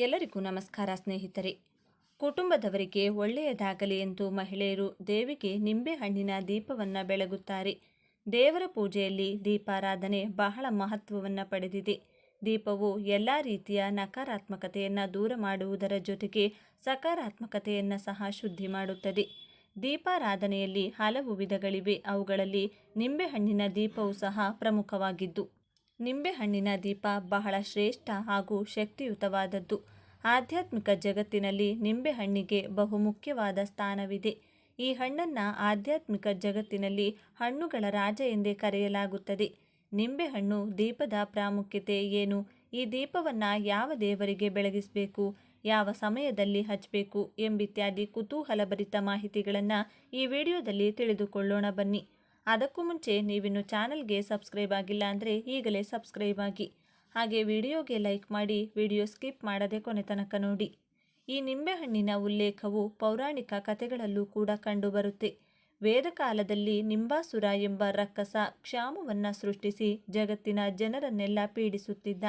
ಎಲ್ಲರಿಗೂ ನಮಸ್ಕಾರ ಸ್ನೇಹಿತರೆ. ಕುಟುಂಬದವರಿಗೆ ಒಳ್ಳೆಯದಾಗಲಿ ಎಂದು ಮಹಿಳೆಯರು ದೇವಿಗೆ ನಿಂಬೆಹಣ್ಣಿನ ದೀಪವನ್ನು ಬೆಳಗುತ್ತಾರೆ. ದೇವರ ಪೂಜೆಯಲ್ಲಿ ದೀಪಾರಾಧನೆ ಬಹಳ ಮಹತ್ವವನ್ನು ಪಡೆದಿದೆ. ದೀಪವು ಎಲ್ಲ ರೀತಿಯ ನಕಾರಾತ್ಮಕತೆಯನ್ನು ದೂರ ಮಾಡುವುದರ ಜೊತೆಗೆ ಸಕಾರಾತ್ಮಕತೆಯನ್ನು ಸಹ ಶುದ್ಧಿ ಮಾಡುತ್ತದೆ. ದೀಪಾರಾಧನೆಯಲ್ಲಿ ಹಲವು ವಿಧಗಳಿವೆ. ಅವುಗಳಲ್ಲಿ ನಿಂಬೆಹಣ್ಣಿನ ದೀಪವು ಸಹ ಪ್ರಮುಖವಾಗಿದ್ದು, ನಿಂಬೆಹಣ್ಣಿನ ದೀಪ ಬಹಳ ಶ್ರೇಷ್ಠ ಹಾಗೂ ಶಕ್ತಿಯುತವಾದದ್ದು. ಆಧ್ಯಾತ್ಮಿಕ ಜಗತ್ತಿನಲ್ಲಿ ನಿಂಬೆಹಣ್ಣಿಗೆ ಬಹುಮುಖ್ಯವಾದ ಸ್ಥಾನವಿದೆ. ಈ ಹಣ್ಣನ್ನು ಆಧ್ಯಾತ್ಮಿಕ ಜಗತ್ತಿನಲ್ಲಿ ಹಣ್ಣುಗಳ ರಾಜ ಎಂದೇ ಕರೆಯಲಾಗುತ್ತದೆ. ನಿಂಬೆಹಣ್ಣು ದೀಪದ ಪ್ರಾಮುಖ್ಯತೆ ಏನು, ಈ ದೀಪವನ್ನು ಯಾವ ದೇವರಿಗೆ ಬೆಳಗಿಸಬೇಕು, ಯಾವ ಸಮಯದಲ್ಲಿ ಹಚ್ಚಬೇಕು ಎಂಬಿತ್ಯಾದಿ ಕುತೂಹಲಭರಿತ ಮಾಹಿತಿಗಳನ್ನು ಈ ವಿಡಿಯೋದಲ್ಲಿ ತಿಳಿದುಕೊಳ್ಳೋಣ ಬನ್ನಿ. ಅದಕ್ಕೂ ಮುಂಚೆ ನೀವಿನ್ನು ಚಾನಲ್ಗೆ ಸಬ್ಸ್ಕ್ರೈಬ್ ಆಗಿಲ್ಲ ಅಂದರೆ ಈಗಲೇ ಸಬ್ಸ್ಕ್ರೈಬ್ ಆಗಿ, ಹಾಗೆ ವಿಡಿಯೋಗೆ ಲೈಕ್ ಮಾಡಿ, ವಿಡಿಯೋ ಸ್ಕಿಪ್ ಮಾಡದೆ ಕೊನೆ ತನಕ ನೋಡಿ. ಈ ನಿಂಬೆಹಣ್ಣಿನ ಉಲ್ಲೇಖವು ಪೌರಾಣಿಕ ಕಥೆಗಳಲ್ಲೂ ಕೂಡ ಕಂಡುಬರುತ್ತೆ. ವೇದಕಾಲದಲ್ಲಿ ನಿಂಬಾಸುರ ಎಂಬ ರಕ್ಕಸ ಕ್ಷಾಮವನ್ನು ಸೃಷ್ಟಿಸಿ ಜಗತ್ತಿನ ಜನರನ್ನೆಲ್ಲ ಪೀಡಿಸುತ್ತಿದ್ದ.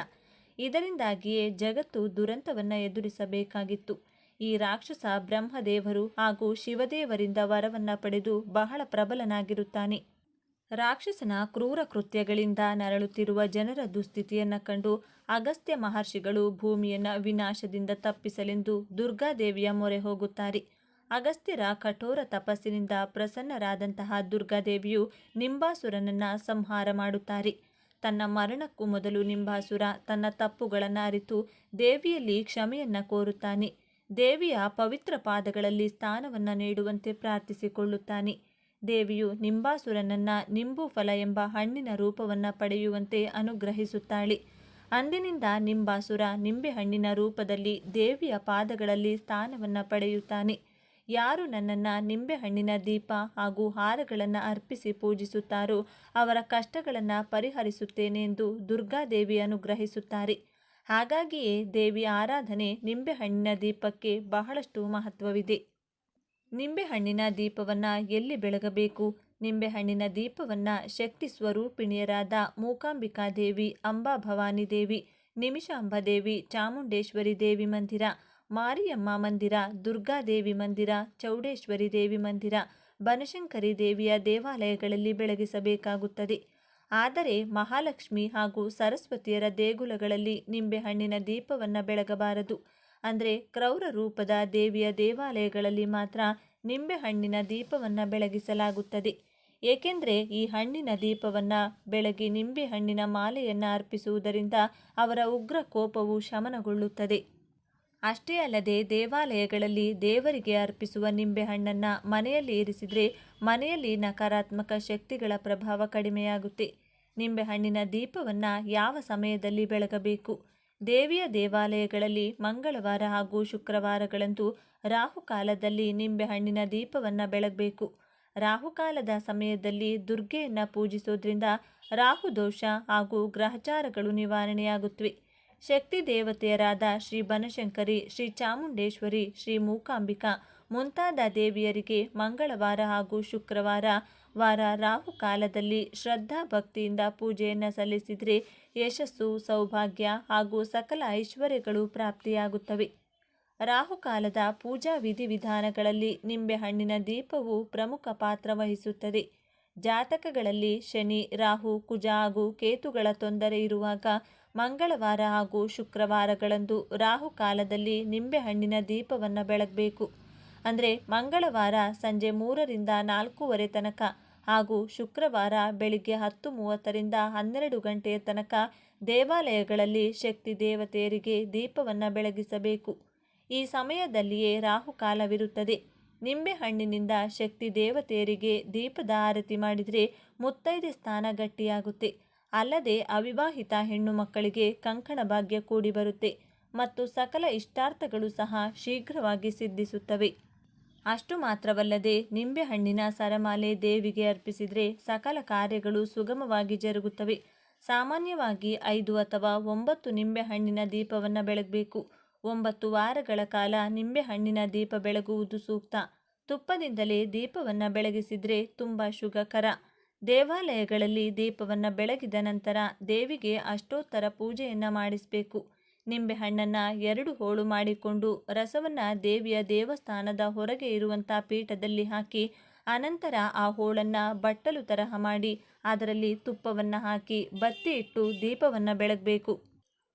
ಇದರಿಂದಾಗಿಯೇ ಜಗತ್ತು ದುರಂತವನ್ನು ಎದುರಿಸಬೇಕಾಗಿತ್ತು. ಈ ರಾಕ್ಷಸ ಬ್ರಹ್ಮದೇವರು ಹಾಗೂ ಶಿವದೇವರಿಂದ ವರವನ್ನು ಪಡೆದು ಬಹಳ ಪ್ರಬಲನಾಗಿರುತ್ತಾನೆ. ರಾಕ್ಷಸನ ಕ್ರೂರ ಕೃತ್ಯಗಳಿಂದ ನರಳುತ್ತಿರುವ ಜನರ ದುಸ್ಥಿತಿಯನ್ನು ಕಂಡು ಅಗಸ್ತ್ಯ ಮಹರ್ಷಿಗಳು ಭೂಮಿಯನ್ನು ವಿನಾಶದಿಂದ ತಪ್ಪಿಸಲೆಂದು ದುರ್ಗಾದೇವಿಯ ಮೊರೆ ಹೋಗುತ್ತಾರೆ. ಅಗಸ್ತ್ಯರ ಕಠೋರ ತಪಸ್ಸಿನಿಂದ ಪ್ರಸನ್ನರಾದಂತಹ ದುರ್ಗಾದೇವಿಯು ನಿಂಬಾಸುರನನ್ನು ಸಂಹಾರ ಮಾಡುತ್ತಾರೆ. ತನ್ನ ಮರಣಕ್ಕೂ ಮೊದಲು ನಿಂಬಾಸುರ ತನ್ನ ತಪ್ಪುಗಳನ್ನು ಅರಿತು ದೇವಿಯಲ್ಲಿ ಕ್ಷಮೆಯನ್ನು ಕೋರುತ್ತಾನೆ. ದೇವಿಯ ಪವಿತ್ರ ಪಾದಗಳಲ್ಲಿ ಸ್ಥಾನವನ್ನು ನೀಡುವಂತೆ ಪ್ರಾರ್ಥಿಸಿಕೊಳ್ಳುತ್ತಾನೆ. ದೇವಿಯು ನಿಂಬಾಸುರನನ್ನು ನಿಂಬು ಫಲ ಎಂಬ ಹಣ್ಣಿನ ರೂಪವನ್ನು ಪಡೆಯುವಂತೆ ಅನುಗ್ರಹಿಸುತ್ತಾಳೆ. ಅಂದಿನಿಂದ ನಿಂಬಾಸುರ ನಿಂಬೆಹಣ್ಣಿನ ರೂಪದಲ್ಲಿ ದೇವಿಯ ಪಾದಗಳಲ್ಲಿ ಸ್ಥಾನವನ್ನು ಪಡೆಯುತ್ತಾನೆ. ಯಾರು ನನ್ನನ್ನು ನಿಂಬೆಹಣ್ಣಿನ ದೀಪ ಹಾಗೂ ಹಾರಗಳನ್ನು ಅರ್ಪಿಸಿ ಪೂಜಿಸುತ್ತಾರೋ ಅವರ ಕಷ್ಟಗಳನ್ನು ಪರಿಹರಿಸುತ್ತೇನೆ ಎಂದು ದುರ್ಗಾದೇವಿ ಅನುಗ್ರಹಿಸುತ್ತಾರೆ. ಹಾಗಾಗಿಯೇ ದೇವಿಯ ಆರಾಧನೆ ನಿಂಬೆಹಣ್ಣಿನ ದೀಪಕ್ಕೆ ಬಹಳಷ್ಟು ಮಹತ್ವವಿದೆ. ನಿಂಬೆಹಣ್ಣಿನ ದೀಪವನ್ನು ಎಲ್ಲಿ ಬೆಳಗಬೇಕು? ನಿಂಬೆಹಣ್ಣಿನ ದೀಪವನ್ನು ಶಕ್ತಿ ಸ್ವರೂಪಿಣಿಯರಾದ ಮೂಕಾಂಬಿಕಾ ದೇವಿ, ಅಂಬಾಭವಾನಿ ದೇವಿ, ನಿಮಿಷಾಂಬ ದೇವಿ, ಚಾಮುಂಡೇಶ್ವರಿ ದೇವಿ ಮಂದಿರ, ಮಾರಿಯಮ್ಮ ಮಂದಿರ, ದುರ್ಗಾದೇವಿ ಮಂದಿರ, ಚೌಡೇಶ್ವರಿ ದೇವಿ ಮಂದಿರ, ಬನಶಂಕರಿ ದೇವಿಯ ದೇವಾಲಯಗಳಲ್ಲಿ ಬೆಳಗಿಸಬೇಕಾಗುತ್ತದೆ. ಆದರೆ ಮಹಾಲಕ್ಷ್ಮಿ ಹಾಗೂ ಸರಸ್ವತಿಯರ ದೇಗುಲಗಳಲ್ಲಿ ನಿಂಬೆಹಣ್ಣಿನ ದೀಪವನ್ನು ಬೆಳಗಬಾರದು. ಅಂದರೆ ಕ್ರೌರ ರೂಪದ ದೇವಿಯ ದೇವಾಲಯಗಳಲ್ಲಿ ಮಾತ್ರ ನಿಂಬೆಹಣ್ಣಿನ ದೀಪವನ್ನು ಬೆಳಗಿಸಲಾಗುತ್ತದೆ. ಏಕೆಂದರೆ ಈ ಹಣ್ಣಿನ ದೀಪವನ್ನು ಬೆಳಗಿ ನಿಂಬೆಹಣ್ಣಿನ ಮಾಲೆಯನ್ನು ಅರ್ಪಿಸುವುದರಿಂದ ಅವರ ಉಗ್ರ ಕೋಪವು ಶಮನಗೊಳ್ಳುತ್ತದೆ. ಅಷ್ಟೇ ಅಲ್ಲದೆ ದೇವಾಲಯಗಳಲ್ಲಿ ದೇವರಿಗೆ ಅರ್ಪಿಸುವ ನಿಂಬೆಹಣ್ಣನ್ನು ಮನೆಯಲ್ಲಿ ಇರಿಸಿದರೆ ಮನೆಯಲ್ಲಿ ನಕಾರಾತ್ಮಕ ಶಕ್ತಿಗಳ ಪ್ರಭಾವ ಕಡಿಮೆಯಾಗುತ್ತೆ. ನಿಂಬೆಹಣ್ಣಿನ ದೀಪವನ್ನು ಯಾವ ಸಮಯದಲ್ಲಿ ಬೆಳಗಬೇಕು? ದೇವಿಯ ದೇವಾಲಯಗಳಲ್ಲಿ ಮಂಗಳವಾರ ಹಾಗೂ ಶುಕ್ರವಾರಗಳಂದು ರಾಹುಕಾಲದಲ್ಲಿ ನಿಂಬೆಹಣ್ಣಿನ ದೀಪವನ್ನು ಬೆಳಗಬೇಕು. ರಾಹುಕಾಲದ ಸಮಯದಲ್ಲಿ ದುರ್ಗೆಯನ್ನು ಪೂಜಿಸೋದ್ರಿಂದ ರಾಹುದೋಷ ಹಾಗೂ ಗ್ರಹಚಾರಗಳು ನಿವಾರಣೆಯಾಗುತ್ತವೆ. ಶಕ್ತಿ ದೇವತೆಯರಾದ ಶ್ರೀ ಬನಶಂಕರಿ, ಶ್ರೀ ಚಾಮುಂಡೇಶ್ವರಿ, ಶ್ರೀ ಮೂಕಾಂಬಿಕಾ ಮುಂತಾದ ದೇವಿಯರಿಗೆ ಮಂಗಳವಾರ ಹಾಗೂ ಶುಕ್ರವಾರ ರಾಹುಕಾಲದಲ್ಲಿ ಶ್ರದ್ಧಾ ಭಕ್ತಿಯಿಂದ ಪೂಜೆಯನ್ನು ಸಲ್ಲಿಸಿದರೆ ಯಶಸ್ಸು, ಸೌಭಾಗ್ಯ ಹಾಗೂ ಸಕಲ ಐಶ್ವರ್ಯಗಳು ಪ್ರಾಪ್ತಿಯಾಗುತ್ತವೆ. ರಾಹುಕಾಲದ ಪೂಜಾ ವಿಧಿವಿಧಾನಗಳಲ್ಲಿ ನಿಂಬೆಹಣ್ಣಿನ ದೀಪವು ಪ್ರಮುಖ ಪಾತ್ರ ವಹಿಸುತ್ತದೆ. ಜಾತಕಗಳಲ್ಲಿ ಶನಿ, ರಾಹು, ಕುಜ ಹಾಗೂ ಕೇತುಗಳ ತೊಂದರೆ ಇರುವಾಗ ಮಂಗಳವಾರ ಹಾಗೂ ಶುಕ್ರವಾರಗಳಂದು ರಾಹುಕಾಲದಲ್ಲಿ ನಿಂಬೆಹಣ್ಣಿನ ದೀಪವನ್ನು ಬೆಳಗಬೇಕು. ಅಂದರೆ ಮಂಗಳವಾರ ಸಂಜೆ 3ರಿಂದ 4:30 ತನಕ ಹಾಗೂ ಶುಕ್ರವಾರ ಬೆಳಿಗ್ಗೆ 10:30ರಿಂದ 12 ಗಂಟೆಯ ತನಕ ದೇವಾಲಯಗಳಲ್ಲಿ ಶಕ್ತಿ ದೇವತೆಯರಿಗೆ ದೀಪವನ್ನು ಬೆಳಗಿಸಬೇಕು. ಈ ಸಮಯದಲ್ಲಿಯೇ ರಾಹುಕಾಲವಿರುತ್ತದೆ. ನಿಂಬೆಹಣ್ಣಿನಿಂದ ಶಕ್ತಿ ದೇವತೆಯರಿಗೆ ದೀಪದ ಆರತಿ ಮಾಡಿದರೆ ಮುತ್ತೈದೆ ಸ್ಥಾನ ಗಟ್ಟಿಯಾಗುತ್ತೆ. ಅಲ್ಲದೆ ಅವಿವಾಹಿತ ಹೆಣ್ಣು ಮಕ್ಕಳಿಗೆ ಕಂಕಣ ಭಾಗ್ಯ ಕೂಡಿ ಬರುತ್ತೆ ಮತ್ತು ಸಕಲ ಇಷ್ಟಾರ್ಥಗಳು ಸಹ ಶೀಘ್ರವಾಗಿ ಸಿದ್ಧಿಸುತ್ತವೆ. ಅಷ್ಟು ಮಾತ್ರವಲ್ಲದೆ ನಿಂಬೆಹಣ್ಣಿನ ಸರಮಾಲೆ ದೇವಿಗೆ ಅರ್ಪಿಸಿದರೆ ಸಕಲ ಕಾರ್ಯಗಳು ಸುಗಮವಾಗಿ ಜರುಗುತ್ತವೆ. ಸಾಮಾನ್ಯವಾಗಿ 5 ಅಥವಾ 9 ನಿಂಬೆಹಣ್ಣಿನ ದೀಪವನ್ನು ಬೆಳಗಬೇಕು. 9 ವಾರಗಳ ಕಾಲ ನಿಂಬೆಹಣ್ಣಿನ ದೀಪ ಬೆಳಗುವುದು ಸೂಕ್ತ. ತುಪ್ಪದಿಂದಲೇ ದೀಪವನ್ನು ಬೆಳಗಿಸಿದರೆ ತುಂಬ ಶುಭಕರ. ದೇವಾಲಯಗಳಲ್ಲಿ ದೀಪವನ್ನು ಬೆಳಗಿದ ನಂತರ ದೇವಿಗೆ ಅಷ್ಟೋತ್ತರ ಪೂಜೆಯನ್ನು ಮಾಡಿಸಬೇಕು. ನಿಂಬೆಹಣ್ಣನ್ನು 2 ಹೋಳು ಮಾಡಿಕೊಂಡು ರಸವನ್ನು ದೇವಿಯ ದೇವಸ್ಥಾನದ ಹೊರಗೆ ಇರುವಂಥ ಪೀಠದಲ್ಲಿ ಹಾಕಿ, ಅನಂತರ ಆ ಹೋಳನ್ನು ಬಟ್ಟಲು ತರಹ ಮಾಡಿ ಅದರಲ್ಲಿ ತುಪ್ಪವನ್ನು ಹಾಕಿ ಬತ್ತಿ ಇಟ್ಟು ದೀಪವನ್ನು ಬೆಳಗಬೇಕು.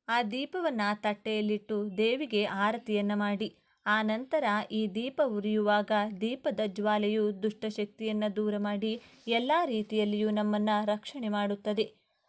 ಆ ದೀಪವನ್ನು ತಟ್ಟೆಯಲ್ಲಿಟ್ಟು ದೇವಿಗೆ ಆರತಿಯನ್ನು ಮಾಡಿ, ಆ ನಂತರ ಈ ದೀಪ ಉರಿಯುವಾಗ ದೀಪದ ಜ್ವಾಲೆಯು ದುಷ್ಟಶಕ್ತಿಯನ್ನು ದೂರ ಮಾಡಿ ಎಲ್ಲ ರೀತಿಯಲ್ಲಿಯೂ ನಮ್ಮನ್ನು ರಕ್ಷಣೆ ಮಾಡುತ್ತದೆ.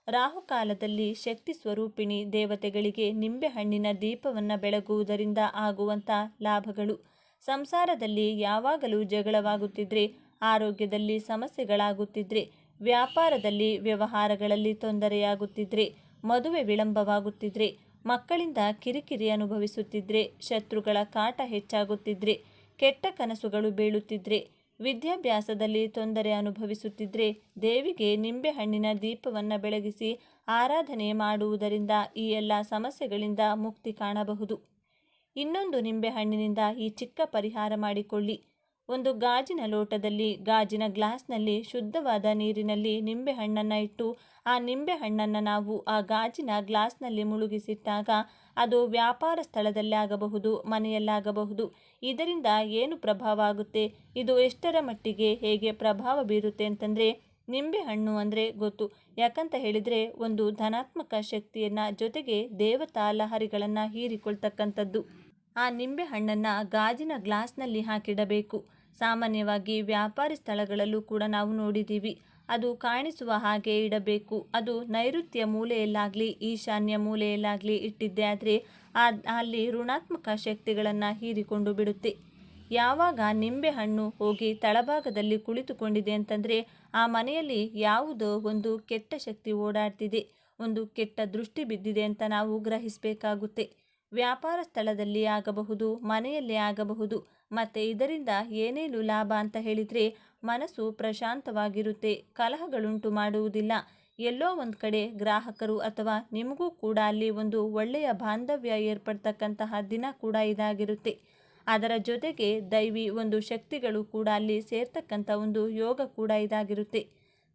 ರಾಹುಕಾಲದಲ್ಲಿ ಶಕ್ತಿ ಸ್ವರೂಪಿಣಿ ದೇವತೆಗಳಿಗೆ ನಿಂಬೆಹಣ್ಣಿನ ದೀಪವನ್ನು ಬೆಳಗುವುದರಿಂದ ಆಗುವಂಥ ಲಾಭಗಳು: ಸಂಸಾರದಲ್ಲಿ ಯಾವಾಗಲೂ ಜಗಳವಾಗುತ್ತಿದ್ರೆ, ಆರೋಗ್ಯದಲ್ಲಿ ಸಮಸ್ಯೆಗಳಾಗುತ್ತಿದ್ರೆ, ವ್ಯಾಪಾರದಲ್ಲಿ ವ್ಯವಹಾರಗಳಲ್ಲಿ ತೊಂದರೆಯಾಗುತ್ತಿದ್ರೆ, ಮದುವೆ ವಿಳಂಬವಾಗುತ್ತಿದ್ರೆ, ಮಕ್ಕಳಿಂದ ಕಿರಿಕಿರಿ ಅನುಭವಿಸುತ್ತಿದ್ರೆ, ಶತ್ರುಗಳ ಕಾಟ ಹೆಚ್ಚಾಗುತ್ತಿದ್ರೆ, ಕೆಟ್ಟ ಕನಸುಗಳು ಬೀಳುತ್ತಿದ್ರೆ, ವಿದ್ಯಾಭ್ಯಾಸದಲ್ಲಿ ತೊಂದರೆ ಅನುಭವಿಸುತ್ತಿದ್ರೆ, ದೇವಿಗೆ ನಿಂಬೆಹಣ್ಣಿನ ದೀಪವನ್ನು ಬೆಳಗಿಸಿ ಆರಾಧನೆ ಮಾಡುವುದರಿಂದ ಈ ಎಲ್ಲ ಸಮಸ್ಯೆಗಳಿಂದ ಮುಕ್ತಿ ಕಾಣಬಹುದು. ಇನ್ನೊಂದು ನಿಂಬೆಹಣ್ಣಿನಿಂದ ಈ ಚಿಕ್ಕ ಪರಿಹಾರ ಮಾಡಿಕೊಳ್ಳಿ. ಒಂದು ಗಾಜಿನ ಲೋಟದಲ್ಲಿ, ಗಾಜಿನ ಗ್ಲಾಸ್ನಲ್ಲಿ ಶುದ್ಧವಾದ ನೀರಿನಲ್ಲಿ ನಿಂಬೆಹಣ್ಣನ್ನು ಇಟ್ಟು, ಆ ನಿಂಬೆಹಣ್ಣನ್ನು ನಾವು ಆ ಗಾಜಿನ ಗ್ಲಾಸ್ನಲ್ಲಿ ಮುಳುಗಿಸಿಟ್ಟಾಗ ಅದು ವ್ಯಾಪಾರ ಸ್ಥಳದಲ್ಲಾಗಬಹುದು, ಮನೆಯಲ್ಲಾಗಬಹುದು. ಇದರಿಂದ ಏನು ಪ್ರಭಾವ ಆಗುತ್ತೆ, ಇದು ಎಷ್ಟರ ಮಟ್ಟಿಗೆ ಹೇಗೆ ಪ್ರಭಾವ ಬೀರುತ್ತೆ ಅಂತಂದರೆ, ನಿಂಬೆಹಣ್ಣು ಅಂದರೆ ಗೊತ್ತು. ಯಾಕಂತ ಹೇಳಿದರೆ ಒಂದು ಧನಾತ್ಮಕ ಶಕ್ತಿಯನ್ನು ಜೊತೆಗೆ ದೇವತಾ ಲಹರಿಗಳನ್ನು ಹೀರಿಕೊಳ್ತಕ್ಕಂಥದ್ದು. ಆ ನಿಂಬೆಹಣ್ಣನ್ನು ಗಾಜಿನ ಗ್ಲಾಸ್ನಲ್ಲಿ ಹಾಕಿಡಬೇಕು. ಸಾಮಾನ್ಯವಾಗಿ ವ್ಯಾಪಾರಿ ಸ್ಥಳಗಳಲ್ಲೂ ಕೂಡ ನಾವು ನೋಡಿದ್ದೀವಿ. ಅದು ಕಾಣಿಸುವ ಹಾಗೆ ಇಡಬೇಕು. ಅದು ನೈಋತ್ಯ ಮೂಲೆಯಲ್ಲಾಗಲಿ ಈಶಾನ್ಯ ಮೂಲೆಯಲ್ಲಾಗಲಿ ಇಟ್ಟಿದ್ದೆ ಆದರೆ ಅಲ್ಲಿ ಋಣಾತ್ಮಕ ಶಕ್ತಿಗಳನ್ನು ಹೀರಿಕೊಂಡು ಬಿಡುತ್ತೆ. ಯಾವಾಗ ನಿಂಬೆಹಣ್ಣು ಹೋಗಿ ತಳಭಾಗದಲ್ಲಿ ಕುಳಿತುಕೊಂಡಿದೆ ಅಂತಂದರೆ ಆ ಮನೆಯಲ್ಲಿ ಯಾವುದೋ ಒಂದು ಕೆಟ್ಟ ಶಕ್ತಿ ಓಡಾಡ್ತಿದೆ, ಒಂದು ಕೆಟ್ಟ ದೃಷ್ಟಿ ಬಿದ್ದಿದೆ ಅಂತ ನಾವು ಗ್ರಹಿಸಬೇಕಾಗುತ್ತೆ. ವ್ಯಾಪಾರ ಸ್ಥಳದಲ್ಲಿ ಆಗಬಹುದು, ಮನೆಯಲ್ಲೇ ಆಗಬಹುದು. ಮತ್ತು ಇದರಿಂದ ಏನೇನು ಲಾಭ ಅಂತ ಹೇಳಿದರೆ, ಮನಸ್ಸು ಪ್ರಶಾಂತವಾಗಿರುತ್ತೆ, ಕಲಹಗಳುಂಟು ಮಾಡುವುದಿಲ್ಲ. ಎಲ್ಲೋ ಒಂದು ಕಡೆ ಗ್ರಾಹಕರು ಅಥವಾ ನಿಮಗೂ ಕೂಡ ಅಲ್ಲಿ ಒಂದು ಒಳ್ಳೆಯ ಬಾಂಧವ್ಯ ಏರ್ಪಡ್ತಕ್ಕಂತಹ ದಿನ ಕೂಡ ಇದಾಗಿರುತ್ತೆ. ಅದರ ಜೊತೆಗೆ ದೈವಿ ಒಂದು ಶಕ್ತಿಗಳು ಕೂಡ ಅಲ್ಲಿ ಸೇರ್ತಕ್ಕಂಥ ಒಂದು ಯೋಗ ಕೂಡ ಇದಾಗಿರುತ್ತೆ.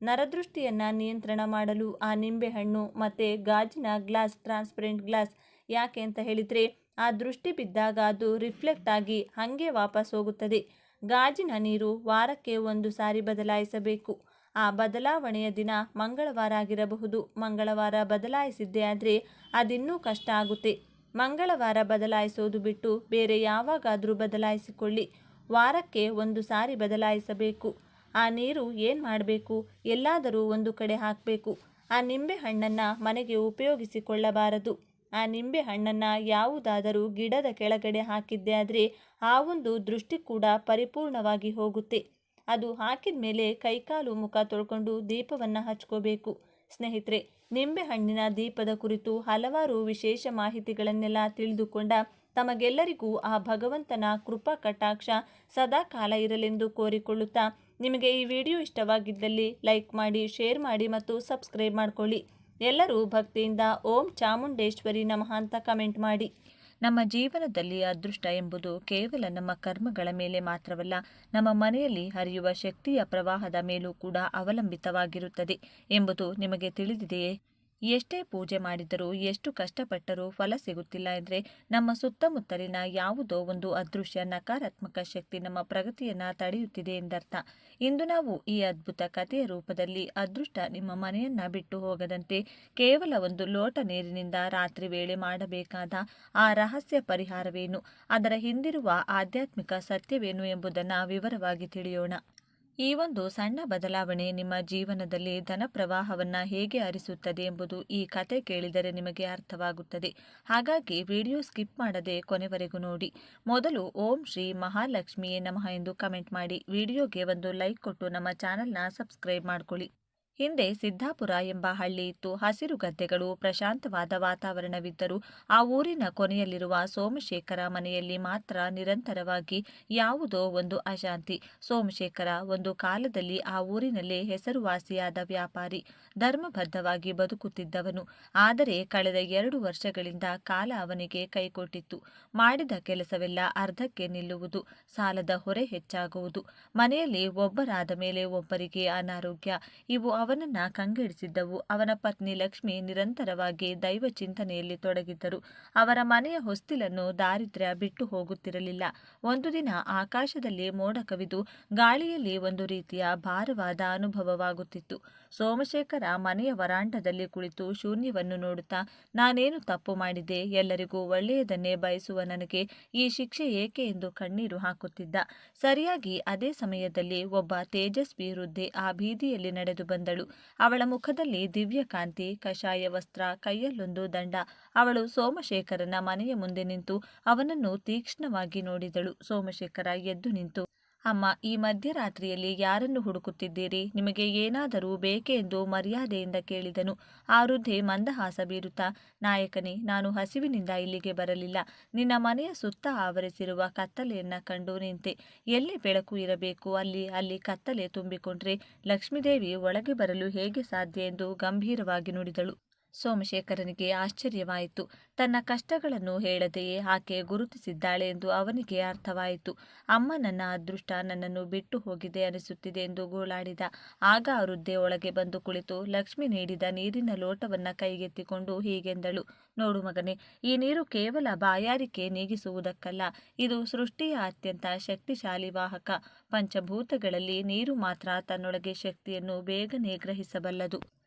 ನರದೃಷ್ಟಿಯನ್ನು ನಿಯಂತ್ರಣ ಮಾಡಲು ಆ ನಿಂಬೆಹಣ್ಣು ಮತ್ತು ಗಾಜಿನ ಗ್ಲಾಸ್, ಟ್ರಾನ್ಸ್ಪರೆಂಟ್ ಗ್ಲಾಸ್ ಯಾಕೆ ಅಂತ ಹೇಳಿದರೆ, ಆ ದೃಷ್ಟಿ ಬಿದ್ದಾಗ ಅದು ರಿಫ್ಲೆಕ್ಟ್ ಆಗಿ ಹಾಗೆ ವಾಪಸ್ ಹೋಗುತ್ತದೆ. ಗಾಜಿನ ನೀರು ವಾರಕ್ಕೆ 1 ಸಾರಿ ಬದಲಾಯಿಸಬೇಕು. ಆ ಬದಲಾವಣೆಯ ದಿನ ಮಂಗಳವಾರ ಆಗಿರಬಹುದು. ಮಂಗಳವಾರ ಬದಲಾಯಿಸಿದ್ದೇ ಆದರೆ ಅದಿನ್ನೂ ಕಷ್ಟ ಆಗುತ್ತೆ. ಮಂಗಳವಾರ ಬದಲಾಯಿಸೋದು ಬಿಟ್ಟು ಬೇರೆ ಯಾವಾಗಾದರೂ ಬದಲಾಯಿಸಿಕೊಳ್ಳಿ. ವಾರಕ್ಕೆ 1 ಸಾರಿ ಬದಲಾಯಿಸಬೇಕು. ಆ ನೀರು ಏನು ಮಾಡಬೇಕು, ಎಲ್ಲಾದರೂ ಒಂದು ಕಡೆ ಹಾಕಬೇಕು. ಆ ನಿಂಬೆಹಣ್ಣನ್ನು ಮನೆಗೆ ಉಪಯೋಗಿಸಿಕೊಳ್ಳಬಾರದು. ಆ ನಿಂಬೆಹಣ್ಣನ್ನು ಯಾವುದಾದರೂ ಗಿಡದ ಕೆಳಗಡೆ ಹಾಕಿದ್ದೆ ಆದರೆ ಆ ಒಂದು ದೃಷ್ಟಿ ಕೂಡ ಪರಿಪೂರ್ಣವಾಗಿ ಹೋಗುತ್ತೆ. ಅದು ಹಾಕಿದ ಮೇಲೆ ಕೈಕಾಲು ಮುಖ ತೊಳ್ಕೊಂಡು ದೀಪವನ್ನು ಹಚ್ಕೋಬೇಕು. ಸ್ನೇಹಿತರೆ, ನಿಂಬೆಹಣ್ಣಿನ ದೀಪದ ಕುರಿತು ಹಲವಾರು ವಿಶೇಷ ಮಾಹಿತಿಗಳನ್ನೆಲ್ಲ ತಿಳಿದುಕೊಂಡ ತಮಗೆಲ್ಲರಿಗೂ ಆ ಭಗವಂತನ ಕೃಪಾ ಕಟಾಕ್ಷ ಸದಾ ಕಾಲ ಇರಲೆಂದು ಕೋರಿಕೊಳ್ಳುತ್ತಾ, ನಿಮಗೆ ಈ ವಿಡಿಯೋ ಇಷ್ಟವಾಗಿದ್ದಲ್ಲಿ ಲೈಕ್ ಮಾಡಿ, ಶೇರ್ ಮಾಡಿ ಮತ್ತು ಸಬ್ಸ್ಕ್ರೈಬ್ ಮಾಡಿಕೊಳ್ಳಿ. ಎಲ್ಲರೂ ಭಕ್ತಿಯಿಂದ ಓಂ ಚಾಮುಂಡೇಶ್ವರಿ ನಮಃ ಅಂತ ಕಮೆಂಟ್ ಮಾಡಿ. ನಮ್ಮ ಜೀವನದಲ್ಲಿ ಅದೃಷ್ಟ ಎಂಬುದು ಕೇವಲ ನಮ್ಮ ಕರ್ಮಗಳ ಮೇಲೆ ಮಾತ್ರವಲ್ಲ, ನಮ್ಮ ಮನೆಯಲ್ಲಿ ಹರಿಯುವ ಶಕ್ತಿಯ ಪ್ರವಾಹದ ಮೇಲೂ ಕೂಡ ಅವಲಂಬಿತವಾಗಿರುತ್ತದೆ ಎಂಬುದು ನಿಮಗೆ ತಿಳಿದಿದೆಯೇ? ಎಷ್ಟೇ ಪೂಜೆ ಮಾಡಿದರೂ, ಎಷ್ಟು ಕಷ್ಟಪಟ್ಟರೂ ಫಲ ಸಿಗುತ್ತಿಲ್ಲ ಎಂದರೆ ನಮ್ಮ ಸುತ್ತಮುತ್ತಲಿನ ಯಾವುದೋ ಒಂದು ಅದೃಶ್ಯ ನಕಾರಾತ್ಮಕ ಶಕ್ತಿ ನಮ್ಮ ಪ್ರಗತಿಯನ್ನು ತಡೆಯುತ್ತಿದೆ ಎಂದರ್ಥ. ಇಂದು ನಾವು ಈ ಅದ್ಭುತ ಕಥೆಯ ರೂಪದಲ್ಲಿ ಅದೃಷ್ಟ ನಿಮ್ಮ ಮನೆಯನ್ನು ಬಿಟ್ಟು ಹೋಗದಂತೆ ಕೇವಲ 1 ಲೋಟ ನೀರಿನಿಂದ ರಾತ್ರಿ ವೇಳೆ ಮಾಡಬೇಕಾದ ಆ ರಹಸ್ಯ ಪರಿಹಾರವೇನು, ಅದರ ಹಿಂದಿರುವ ಆಧ್ಯಾತ್ಮಿಕ ಸತ್ಯವೇನು ಎಂಬುದನ್ನು ವಿವರವಾಗಿ ತಿಳಿಯೋಣ. ಈ ಒಂದು ಸಣ್ಣ ಬದಲಾವಣೆ ನಿಮ್ಮ ಜೀವನದಲ್ಲಿ ಧನ ಪ್ರವಾಹವನ್ನು ಹೇಗೆ ಹರಿಸುತ್ತದೆ ಎಂಬುದು ಈ ಕತೆ ಕೇಳಿದರೆ ನಿಮಗೆ ಅರ್ಥವಾಗುತ್ತದೆ. ಹಾಗಾಗಿ ವಿಡಿಯೋ ಸ್ಕಿಪ್ ಮಾಡದೆ ಕೊನೆವರೆಗೂ ನೋಡಿ. ಮೊದಲು ಓಂ ಶ್ರೀ ಮಹಾಲಕ್ಷ್ಮಿಯೇ ನಮಃ ಎಂದು ಕಮೆಂಟ್ ಮಾಡಿ, ವಿಡಿಯೋಗೆ ಒಂದು ಲೈಕ್ ಕೊಟ್ಟು ನಮ್ಮ ಚಾನಲ್ನ ಸಬ್ಸ್ಕ್ರೈಬ್ ಮಾಡ್ಕೊಳ್ಳಿ. ಹಿಂದೆ ಸಿದ್ದಾಪುರ ಎಂಬ ಹಳ್ಳಿ ಇತ್ತು. ಹಸಿರು ಗದ್ದೆಗಳು, ಪ್ರಶಾಂತವಾದ ವಾತಾವರಣವಿದ್ದರೂ ಆ ಊರಿನ ಕೊನೆಯಲ್ಲಿರುವ ಸೋಮಶೇಖರ ಮನೆಯಲ್ಲಿ ಮಾತ್ರ ನಿರಂತರವಾಗಿ ಯಾವುದೋ ಒಂದು ಅಶಾಂತಿ. ಸೋಮಶೇಖರ ಒಂದು ಕಾಲದಲ್ಲಿ ಆ ಊರಿನಲ್ಲೇ ಹೆಸರುವಾಸಿಯಾದ ವ್ಯಾಪಾರಿ, ಧರ್ಮಬದ್ಧವಾಗಿ ಬದುಕುತ್ತಿದ್ದವನು. ಆದರೆ ಕಳೆದ 2 ವರ್ಷಗಳಿಂದ ಕಾಲ ಅವನಿಗೆ ಕೈಕೊಟ್ಟಿತ್ತು. ಮಾಡಿದ ಕೆಲಸವೆಲ್ಲ ಅರ್ಧಕ್ಕೆ ನಿಲ್ಲುವುದು, ಸಾಲದ ಹೊರೆ ಹೆಚ್ಚಾಗುವುದು, ಮನೆಯಲ್ಲಿ ಒಬ್ಬರಾದ ಮೇಲೆ ಒಬ್ಬರಿಗೆ ಅನಾರೋಗ್ಯ, ಇವು ಅವನ ಅವನನ್ನ ಕಂಗೆಡಿಸಿದ್ದವು. ಅವನ ಪತ್ನಿ ಲಕ್ಷ್ಮಿ ನಿರಂತರವಾಗಿ ದೈವ ಚಿಂತನೆಯಲ್ಲಿ ತೊಡಗಿದ್ದರು. ಅವರ ಮನೆಯ ಹೊಸ್ತಿಲನ್ನು ದಾರಿದ್ರ್ಯ ಬಿಟ್ಟು ಹೋಗುತ್ತಿರಲಿಲ್ಲ. ಒಂದು ದಿನ ಆಕಾಶದಲ್ಲಿ ಮೋಡ ಕವಿದು ಗಾಳಿಯಲ್ಲಿ ಒಂದು ರೀತಿಯ ಭಾರವಾದ ಅನುಭವವಾಗುತ್ತಿತ್ತು. ಸೋಮಶೇಖರ ಮನೆಯ ವರಾಂಡದಲ್ಲಿ ಕುಳಿತು ಶೂನ್ಯವನ್ನು ನೋಡುತ್ತಾ, ನಾನೇನು ತಪ್ಪು ಮಾಡಿದೆ? ಎಲ್ಲರಿಗೂ ಒಳ್ಳೆಯದನ್ನೇ ಬಯಸುವ ನನಗೆ ಈ ಶಿಕ್ಷೆ ಏಕೆ ಎಂದು ಕಣ್ಣೀರು ಹಾಕುತ್ತಿದ್ದ. ಸರಿಯಾಗಿ ಅದೇ ಸಮಯದಲ್ಲಿ ಒಬ್ಬ ತೇಜಸ್ವಿ ವೃದ್ಧೆ ಆ ಬೀದಿಯಲ್ಲಿ ನಡೆದು ಬಂದಳು. ಅವಳ ಮುಖದಲ್ಲಿ ದಿವ್ಯಕಾಂತಿ, ಕಷಾಯ ವಸ್ತ್ರ, ಕೈಯಲ್ಲೊಂದು ದಂಡ. ಅವಳು ಸೋಮಶೇಖರನ ಮನೆಯ ಮುಂದೆ ನಿಂತು ಅವನನ್ನು ತೀಕ್ಷ್ಣವಾಗಿ ನೋಡಿದಳು. ಸೋಮಶೇಖರ ಎದ್ದು ನಿಂತು, ಅಮ್ಮ, ಈ ಮಧ್ಯರಾತ್ರಿಯಲ್ಲಿ ಯಾರನ್ನು ಹುಡುಕುತ್ತಿದ್ದೀರಿ? ನಿಮಗೆ ಏನಾದರೂ ಬೇಕೆ ಎಂದು ಮರ್ಯಾದೆಯಿಂದ ಕೇಳಿದನು. ಆ ವೃದ್ಧೆ ಮಂದಹಾಸ ಬೀರುತ್ತಾ, ನಾಯಕನೇ, ನಾನು ಹಸಿವಿನಿಂದ ಇಲ್ಲಿಗೆ ಬರಲಿಲ್ಲ. ನಿನ್ನ ಮನೆಯ ಸುತ್ತ ಆವರಿಸಿರುವ ಕತ್ತಲೆಯನ್ನ ಕಂಡು ನಿಂತೆ. ಎಲ್ಲಿ ಬೆಳಕು ಇರಬೇಕು ಅಲ್ಲಿ ಕತ್ತಲೆ ತುಂಬಿಕೊಂಡ್ರೆ ಲಕ್ಷ್ಮೀದೇವಿ ಒಳಗೆ ಬರಲು ಹೇಗೆ ಸಾಧ್ಯ ಎಂದು ಗಂಭೀರವಾಗಿ ನುಡಿದಳು. ಸೋಮಶೇಖರನಿಗೆ ಆಶ್ಚರ್ಯವಾಯಿತು. ತನ್ನ ಕಷ್ಟಗಳನ್ನು ಹೇಳದೆಯೇ ಆಕೆ ಗುರುತಿಸಿದ್ದಾಳೆ ಎಂದು ಅವನಿಗೆ ಅರ್ಥವಾಯಿತು. ಅಮ್ಮ, ನನ್ನ ಅದೃಷ್ಟ ನನ್ನನ್ನು ಬಿಟ್ಟು ಹೋಗಿದೆ ಅನಿಸುತ್ತಿದೆ ಎಂದು ಗೋಳಾಡಿದ. ಆಗ ಆ ವೃದ್ಧೆ ಒಳಗೆ ಬಂದು ಕುಳಿತು ಲಕ್ಷ್ಮಿ ನೀಡಿದ ನೀರಿನ ಲೋಟವನ್ನ ಕೈಗೆತ್ತಿಕೊಂಡು ಹೀಗೆಂದಳು, ನೋಡು ಮಗನೇ, ಈ ನೀರು ಕೇವಲ ಬಾಯಾರಿಕೆ ನೀಗಿಸುವುದಕ್ಕಲ್ಲ. ಇದು ಸೃಷ್ಟಿಯ ಅತ್ಯಂತ ಶಕ್ತಿಶಾಲಿ ವಾಹಕ. ಪಂಚಭೂತಗಳಲ್ಲಿ ನೀರು ಮಾತ್ರ ತನ್ನೊಳಗೆ ಶಕ್ತಿಯನ್ನು ಬೇಗನೆ ಗ್ರಹಿಸಬಲ್ಲದು.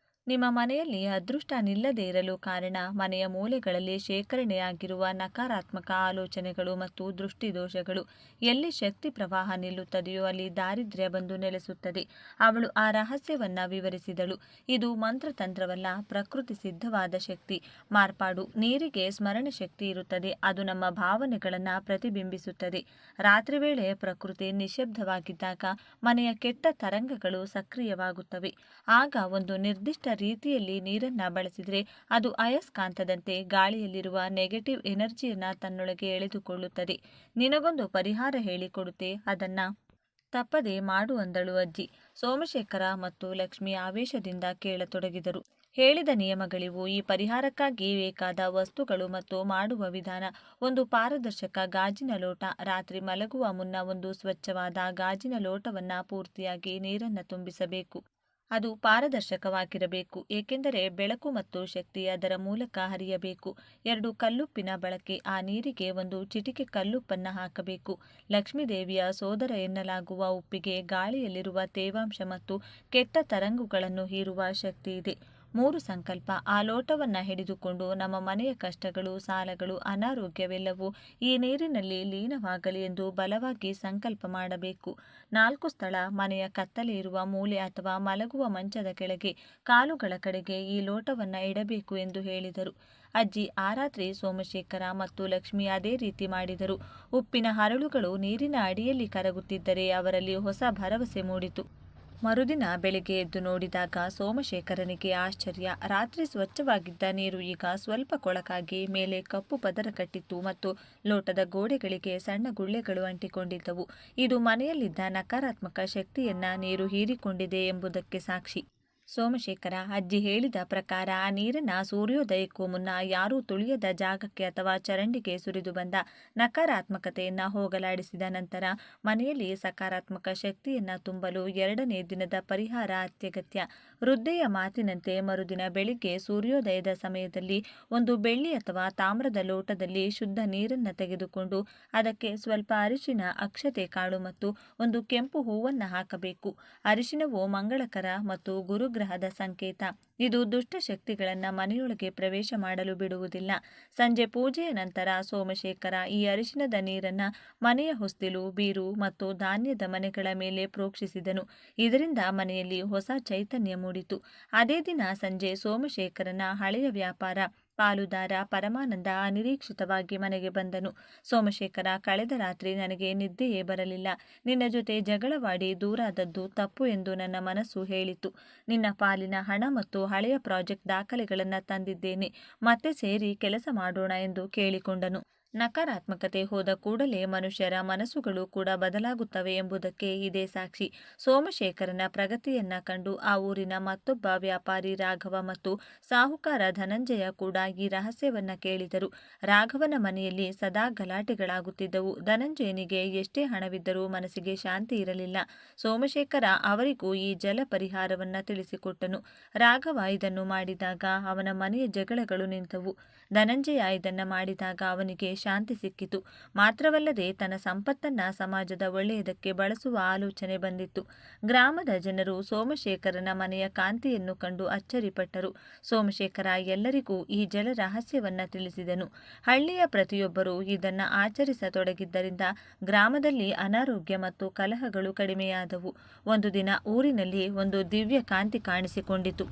ನಿಮ್ಮ ಮನೆಯಲ್ಲಿ ಅದೃಷ್ಟ ನಿಲ್ಲದೇ ಇರಲು ಕಾರಣ ಮನೆಯ ಮೂಲೆಗಳಲ್ಲಿ ಶೇಖರಣೆಯಾಗಿರುವ ನಕಾರಾತ್ಮಕ ಆಲೋಚನೆಗಳು ಮತ್ತು ದೃಷ್ಟಿದೋಷಗಳು. ಎಲ್ಲಿ ಶಕ್ತಿ ಪ್ರವಾಹ ನಿಲ್ಲುತ್ತದೆಯೋ ಅಲ್ಲಿ ದಾರಿದ್ರ್ಯ ಬಂದು ನೆಲೆಸುತ್ತದೆ. ಅವಳು ಆ ರಹಸ್ಯವನ್ನ ವಿವರಿಸಿದಳು. ಇದು ಮಂತ್ರತಂತ್ರವಲ್ಲ, ಪ್ರಕೃತಿ ಸಿದ್ಧವಾದ ಶಕ್ತಿ, ಮಾರ್ಪಾಡು. ನೀರಿಗೆ ಸ್ಮರಣ ಶಕ್ತಿ ಇರುತ್ತದೆ. ಅದು ನಮ್ಮ ಭಾವನೆಗಳನ್ನ ಪ್ರತಿಬಿಂಬಿಸುತ್ತದೆ. ರಾತ್ರಿ ವೇಳೆ ಪ್ರಕೃತಿ ನಿಶ್ಶಬ್ದವಾಗಿದ್ದಾಗ ಮನೆಯ ಕೆಟ್ಟ ತರಂಗಗಳು ಸಕ್ರಿಯವಾಗುತ್ತವೆ. ಆಗ ಒಂದು ನಿರ್ದಿಷ್ಟ ರೀತಿಯಲ್ಲಿ ನೀರನ್ನ ಬಳಸಿದರೆ ಅದು ಅಯಸ್ಕಾಂತದಂತೆ ಗಾಳಿಯಲ್ಲಿರುವ ನೆಗೆಟಿವ್ ಎನರ್ಜಿಯನ್ನ ತನ್ನೊಳಗೆ ಎಳೆದುಕೊಳ್ಳುತ್ತದೆ. ನಿನಗೊಂದು ಪರಿಹಾರ ಹೇಳಿಕೊಡುತ್ತೆ, ಅದನ್ನ ತಪ್ಪದೆ ಮಾಡು ಅಂದಳು ಅಜ್ಜಿ. ಸೋಮಶೇಖರ ಮತ್ತು ಲಕ್ಷ್ಮಿ ಆವೇಶದಿಂದ ಕೇಳತೊಡಗಿದರು. ಹೇಳಿದ ನಿಯಮಗಳಿವು. ಈ ಪರಿಹಾರಕ್ಕಾಗಿ ಬೇಕಾದ ವಸ್ತುಗಳು ಮತ್ತು ಮಾಡುವ ವಿಧಾನ: ಒಂದು ಪಾರದರ್ಶಕ ಗಾಜಿನ ಲೋಟ. ರಾತ್ರಿ ಮಲಗುವ ಮುನ್ನ ಒಂದು ಸ್ವಚ್ಛವಾದ ಗಾಜಿನ ಲೋಟವನ್ನ ಪೂರ್ತಿಯಾಗಿ ನೀರನ್ನು ತುಂಬಿಸಬೇಕು. ಅದು ಪಾರದರ್ಶಕವಾಗಿರಬೇಕು, ಏಕೆಂದರೆ ಬೆಳಕು ಮತ್ತು ಶಕ್ತಿ ಅದರ ಮೂಲಕ ಹರಿಯಬೇಕು. 2 ಕಲ್ಲುಪ್ಪಿನ ಬಳಕೆ. ಆ ನೀರಿಗೆ ಒಂದು ಚಿಟಿಕೆ ಕಲ್ಲುಪ್ಪನ್ನು ಹಾಕಬೇಕು. ಲಕ್ಷ್ಮೀದೇವಿಯ ಸೋದರ ಎನ್ನಲಾಗುವ ಉಪ್ಪಿಗೆ ಗಾಳಿಯಲ್ಲಿರುವ ತೇವಾಂಶ ಮತ್ತು ಕೆಟ್ಟ ತರಂಗುಗಳನ್ನು ಹೀರುವ ಶಕ್ತಿ ಇದೆ. 3 ಸಂಕಲ್ಪ. ಆ ಲೋಟವನ್ನ ಹಿಡಿದುಕೊಂಡು ನಮ್ಮ ಮನೆಯ ಕಷ್ಟಗಳು, ಸಾಲಗಳು, ಅನಾರೋಗ್ಯವೆಲ್ಲವೂ ಈ ನೀರಿನಲ್ಲಿ ಲೀನವಾಗಲಿ ಎಂದು ಬಲವಾಗಿ ಸಂಕಲ್ಪ ಮಾಡಬೇಕು. 4 ಸ್ಥಳ. ಮನೆಯ ಕತ್ತಲೆ ಇರುವ ಮೂಲೆ ಅಥವಾ ಮಲಗುವ ಮಂಚದ ಕೆಳಗೆ, ಕಾಲುಗಳ ಕಡೆಗೆ ಈ ಲೋಟವನ್ನ ಇಡಬೇಕು ಎಂದು ಹೇಳಿದರು. ಅಜ್ಜಿ ಆ ರಾತ್ರಿ ಸೋಮಶೇಖರ ಮತ್ತು ಲಕ್ಷ್ಮಿ ಅದೇ ರೀತಿ ಮಾಡಿದರು. ಉಪ್ಪಿನ ಹರಳುಗಳು ನೀರಿನ ಅಡಿಯಲ್ಲಿ ಕರಗುತ್ತಿದ್ದರೆ ಅವರಲ್ಲಿ ಹೊಸ ಭರವಸೆ ಮೂಡಿತು. ಮರುದಿನ ಬೆಳಿಗ್ಗೆ ಎದ್ದು ನೋಡಿದಾಗ ಸೋಮಶೇಖರನಿಗೆ ಆಶ್ಚರ್ಯ. ರಾತ್ರಿ ಸ್ವಚ್ಛವಾಗಿದ್ದ ನೀರು ಈಗ ಸ್ವಲ್ಪ ಕೊಳಕಾಗಿ ಮೇಲೆ ಕಪ್ಪು ಪದರ ಕಟ್ಟಿತ್ತು ಮತ್ತು ಲೋಟದ ಗೋಡೆಗಳಿಗೆ ಸಣ್ಣ ಗುಳ್ಳೆಗಳು ಅಂಟಿಕೊಂಡಿದ್ದವು. ಇದು ಮನೆಯಲ್ಲಿದ್ದ ನಕಾರಾತ್ಮಕ ಶಕ್ತಿಯನ್ನ ನೀರು ಹೀರಿಕೊಂಡಿದೆ ಎಂಬುದಕ್ಕೆ ಸಾಕ್ಷಿ. ಸೋಮಶೇಖರ ಅಜ್ಜಿ ಹೇಳಿದ ಪ್ರಕಾರ ಆ ನೀರನ್ನ ಸೂರ್ಯೋದಯಕ್ಕೂ ಮುನ್ನ ಯಾರೂ ತುಳಿಯದ ಜಾಗಕ್ಕೆ ಅಥವಾ ಚರಂಡಿಗೆ ಸುರಿದು ಬಂದ ನಕಾರಾತ್ಮಕತೆಯನ್ನ ಹೋಗಲಾಡಿಸಿದ ನಂತರ ಮನೆಯಲ್ಲಿ ಸಕಾರಾತ್ಮಕ ಶಕ್ತಿಯನ್ನ ತುಂಬಲು 2ನೇ ದಿನದ ಪರಿಹಾರ ಅತ್ಯಗತ್ಯ. ವೃದ್ಧೆಯ ಮಾತಿನಂತೆ ಮರುದಿನ ಬೆಳಿಗ್ಗೆ ಸೂರ್ಯೋದಯದ ಸಮಯದಲ್ಲಿ ಒಂದು ಬೆಳ್ಳಿ ಅಥವಾ ತಾಮ್ರದ ಲೋಟದಲ್ಲಿ ಶುದ್ಧ ನೀರನ್ನು ತೆಗೆದುಕೊಂಡು ಅದಕ್ಕೆ ಸ್ವಲ್ಪ ಅರಿಶಿನ, ಅಕ್ಷತೆ ಕಾಳು ಮತ್ತು ಒಂದು ಕೆಂಪು ಹೂವನ್ನು ಹಾಕಬೇಕು. ಅರಿಶಿನವು ಮಂಗಳಕರ ಮತ್ತು ಗುರುಗ್ರಹದ ಸಂಕೇತ. ಇದು ದುಷ್ಟ ಶಕ್ತಿಗಳನ್ನು ಮನೆಯೊಳಗೆ ಪ್ರವೇಶ ಮಾಡಲು ಬಿಡುವುದಿಲ್ಲ. ಸಂಜೆ ಪೂಜೆಯ ನಂತರ ಸೋಮಶೇಖರ ಈ ಅರಿಶಿನದ ನೀರನ್ನ ಮನೆಯ ಹೊಸ್ತಿಲು, ಬೀರು ಮತ್ತು ಧಾನ್ಯದ ಮನೆಗಳ ಮೇಲೆ ಪ್ರೋಕ್ಷಿಸಿದನು. ಇದರಿಂದ ಮನೆಯಲ್ಲಿ ಹೊಸ ಚೈತನ್ಯ ಮೂಡಿತು. ಅದೇ ದಿನ ಸಂಜೆ ಸೋಮಶೇಖರನ ಹಳೆಯ ವ್ಯಾಪಾರ ಪಾಲುದಾರ ಪರಮಾನಂದ ಅನಿರೀಕ್ಷಿತವಾಗಿ ಮನೆಗೆ ಬಂದನು. ಸೋಮಶೇಖರ, ಕಳೆದ ರಾತ್ರಿ ನನಗೆ ನಿದ್ದೆಯೇ ಬರಲಿಲ್ಲ. ನಿನ್ನ ಜೊತೆ ಜಗಳವಾಡಿ ದೂರಾದದ್ದು ತಪ್ಪು ಎಂದು ನನ್ನ ಮನಸ್ಸು ಹೇಳಿತು. ನಿನ್ನ ಪಾಲಿನ ಹಣ ಮತ್ತು ಹಳೆಯ ಪ್ರಾಜೆಕ್ಟ್ ದಾಖಲೆಗಳನ್ನು ತಂದಿದ್ದೇನೆ. ಮತ್ತೆ ಸೇರಿ ಕೆಲಸ ಮಾಡೋಣ ಎಂದು ಕೇಳಿಕೊಂಡನು. ನಕಾರಾತ್ಮಕತೆ ಹೋದ ಕೂಡಲೇ ಮನುಷ್ಯರ ಮನಸ್ಸುಗಳು ಕೂಡ ಬದಲಾಗುತ್ತವೆ ಎಂಬುದಕ್ಕೆ ಇದೇ ಸಾಕ್ಷಿ. ಸೋಮಶೇಖರನ ಪ್ರಗತಿಯನ್ನ ಕಂಡು ಆ ಊರಿನ ಮತ್ತೊಬ್ಬ ವ್ಯಾಪಾರಿ ರಾಘವ ಮತ್ತು ಸಾಹುಕಾರ ಧನಂಜಯ ಕೂಡ ಈ ರಹಸ್ಯವನ್ನ ಕೇಳಿದರು. ರಾಘವನ ಮನೆಯಲ್ಲಿ ಸದಾ ಗಲಾಟೆಗಳಾಗುತ್ತಿದ್ದವು. ಧನಂಜಯನಿಗೆ ಎಷ್ಟೇ ಹಣವಿದ್ದರೂ ಮನಸ್ಸಿಗೆ ಶಾಂತಿ ಇರಲಿಲ್ಲ. ಸೋಮಶೇಖರ ಅವರಿಗೂ ಈ ಜಲ ಪರಿಹಾರವನ್ನ ತಿಳಿಸಿಕೊಟ್ಟನು. ರಾಘವ ಇದನ್ನು ಮಾಡಿದಾಗ ಅವನ ಮನೆಯ ಜಗಳಗಳು ನಿಂತವು. ಧನಂಜಯ ಇದನ್ನ ಮಾಡಿದಾಗ ಅವನಿಗೆ ಶಾಂತಿ ಸಿಕ್ಕಿತು. ಮಾತ್ರವಲ್ಲದೆ ತನ್ನ ಸಂಪತ್ತನ್ನ ಸಮಾಜದ ಒಳ್ಳೆಯದಕ್ಕೆ ಬಳಸುವ ಆಲೋಚನೆ ಬಂದಿತ್ತು. ಗ್ರಾಮದ ಜನರು ಸೋಮಶೇಖರನ ಮನೆಯ ಕಾಂತಿಯನ್ನು ಕಂಡು ಅಚ್ಚರಿಪಟ್ಟರು. ಸೋಮಶೇಖರ ಎಲ್ಲರಿಗೂ ಈ ಜಲ ರಹಸ್ಯವನ್ನ ತಿಳಿಸಿದನು. ಹಳ್ಳಿಯ ಪ್ರತಿಯೊಬ್ಬರೂ ಇದನ್ನ ಆಚರಿಸತೊಡಗಿದ್ದರಿಂದ ಗ್ರಾಮದಲ್ಲಿ ಅನಾರೋಗ್ಯ ಮತ್ತು ಕಲಹಗಳು ಕಡಿಮೆಯಾದವು. ಒಂದು ದಿನ ಊರಿನಲ್ಲಿ ಒಂದು ದಿವ್ಯ ಕಾಂತಿ ಕಾಣಿಸಿಕೊಂಡಿತು.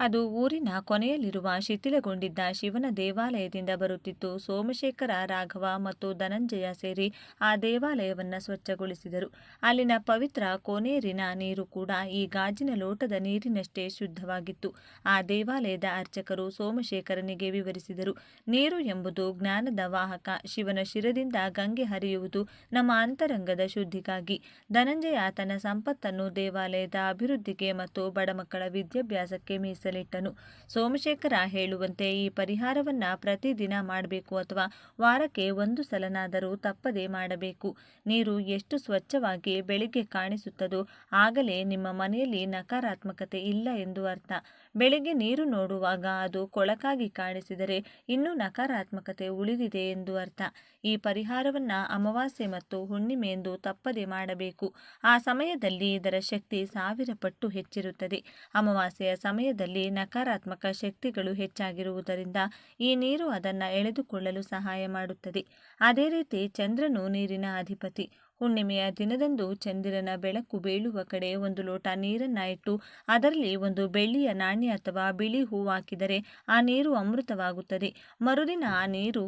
ಅದು ಊರಿನ ಕೊನೆಯಲ್ಲಿರುವ ಶಿಥಿಲಗೊಂಡಿದ್ದ ಶಿವನ ದೇವಾಲಯದಿಂದ ಬರುತ್ತಿತ್ತು. ಸೋಮಶೇಖರ, ರಾಘವ ಮತ್ತು ಧನಂಜಯ ಸೇರಿ ಆ ದೇವಾಲಯವನ್ನು ಸ್ವಚ್ಛಗೊಳಿಸಿದರು. ಅಲ್ಲಿನ ಪವಿತ್ರ ಕೋನೇರಿನ ನೀರು ಕೂಡ ಈ ಗಾಜಿನ ಲೋಟದ ನೀರಿನಷ್ಟೇ ಶುದ್ಧವಾಗಿತ್ತು. ಆ ದೇವಾಲಯದ ಅರ್ಚಕರು ಸೋಮಶೇಖರನಿಗೆ ವಿವರಿಸಿದರು. ನೀರು ಎಂಬುದು ಜ್ಞಾನದ ವಾಹಕ. ಶಿವನ ಶಿರದಿಂದ ಗಂಗೆ ಹರಿಯುವುದು ನಮ್ಮ ಅಂತರಂಗದ ಶುದ್ಧಿಗಾಗಿ. ಧನಂಜಯ ತನ್ನ ಸಂಪತ್ತನ್ನು ದೇವಾಲಯದ ಅಭಿವೃದ್ಧಿಗೆ ಮತ್ತು ಬಡಮಕ್ಕಳ ವಿದ್ಯಾಭ್ಯಾಸಕ್ಕೆ ಮೀಸಲಿಟ್ಟನು. ಸೋಮಶೇಖರ ಹೇಳುವಂತೆ ಈ ಪರಿಹಾರವನ್ನ ಪ್ರತಿದಿನ ಮಾಡಬೇಕು ಅಥವಾ ವಾರಕ್ಕೆ ಒಂದು ಸಲನಾದರೂ ತಪ್ಪದೇ ಮಾಡಬೇಕು. ನೀರು ಎಷ್ಟು ಸ್ವಚ್ಛವಾಗಿ ಬೆಳಿಗ್ಗೆ ಕಾಣಿಸುತ್ತದೋ ಆಗಲೇ ನಿಮ್ಮ ಮನೆಯಲ್ಲಿ ನಕಾರಾತ್ಮಕತೆ ಇಲ್ಲ ಎಂದು ಅರ್ಥ. ಬೆಳಿಗ್ಗೆ ನೀರು ನೋಡುವಾಗ ಅದು ಕೊಳಕಾಗಿ ಕಾಣಿಸಿದರೆ ಇನ್ನೂ ನಕಾರಾತ್ಮಕತೆ ಉಳಿದಿದೆ ಎಂದು ಅರ್ಥ. ಈ ಪರಿಹಾರವನ್ನ ಅಮಾವಾಸ್ಯೆ ಮತ್ತು ಹುಣ್ಣಿಮೆ ಎಂದು ತಪ್ಪದೆ ಮಾಡಬೇಕು. ಆ ಸಮಯದಲ್ಲಿ ಇದರ ಶಕ್ತಿ 1000 ಪಟ್ಟು ಹೆಚ್ಚಿರುತ್ತದೆ. ಅಮಾವಾಸ್ಯೆಯ ಸಮಯದಲ್ಲಿ ನಕಾರಾತ್ಮಕ ಶಕ್ತಿಗಳು ಹೆಚ್ಚಾಗಿರುವುದರಿಂದ ಈ ನೀರು ಅದನ್ನು ಎಳೆದುಕೊಳ್ಳಲು ಸಹಾಯ ಮಾಡುತ್ತದೆ. ಅದೇ ರೀತಿ ಚಂದ್ರನು ನೀರಿನ ಅಧಿಪತಿ. ಹುಣ್ಣಿಮೆಯ ದಿನದಂದು ಚಂದಿರನ ಬೆಳಕು ಬೀಳುವ ಕಡೆ ಒಂದು ಲೋಟ ನೀರನ್ನ ಇಟ್ಟು ಅದರಲ್ಲಿ ಒಂದು ಬೆಳ್ಳಿಯ ನಾಣ್ಯ ಅಥವಾ ಬಿಳಿ ಹೂವು ಹಾಕಿದರೆ ಆ ನೀರು ಅಮೃತವಾಗುತ್ತದೆ. ಮರುದಿನ ಆ ನೀರು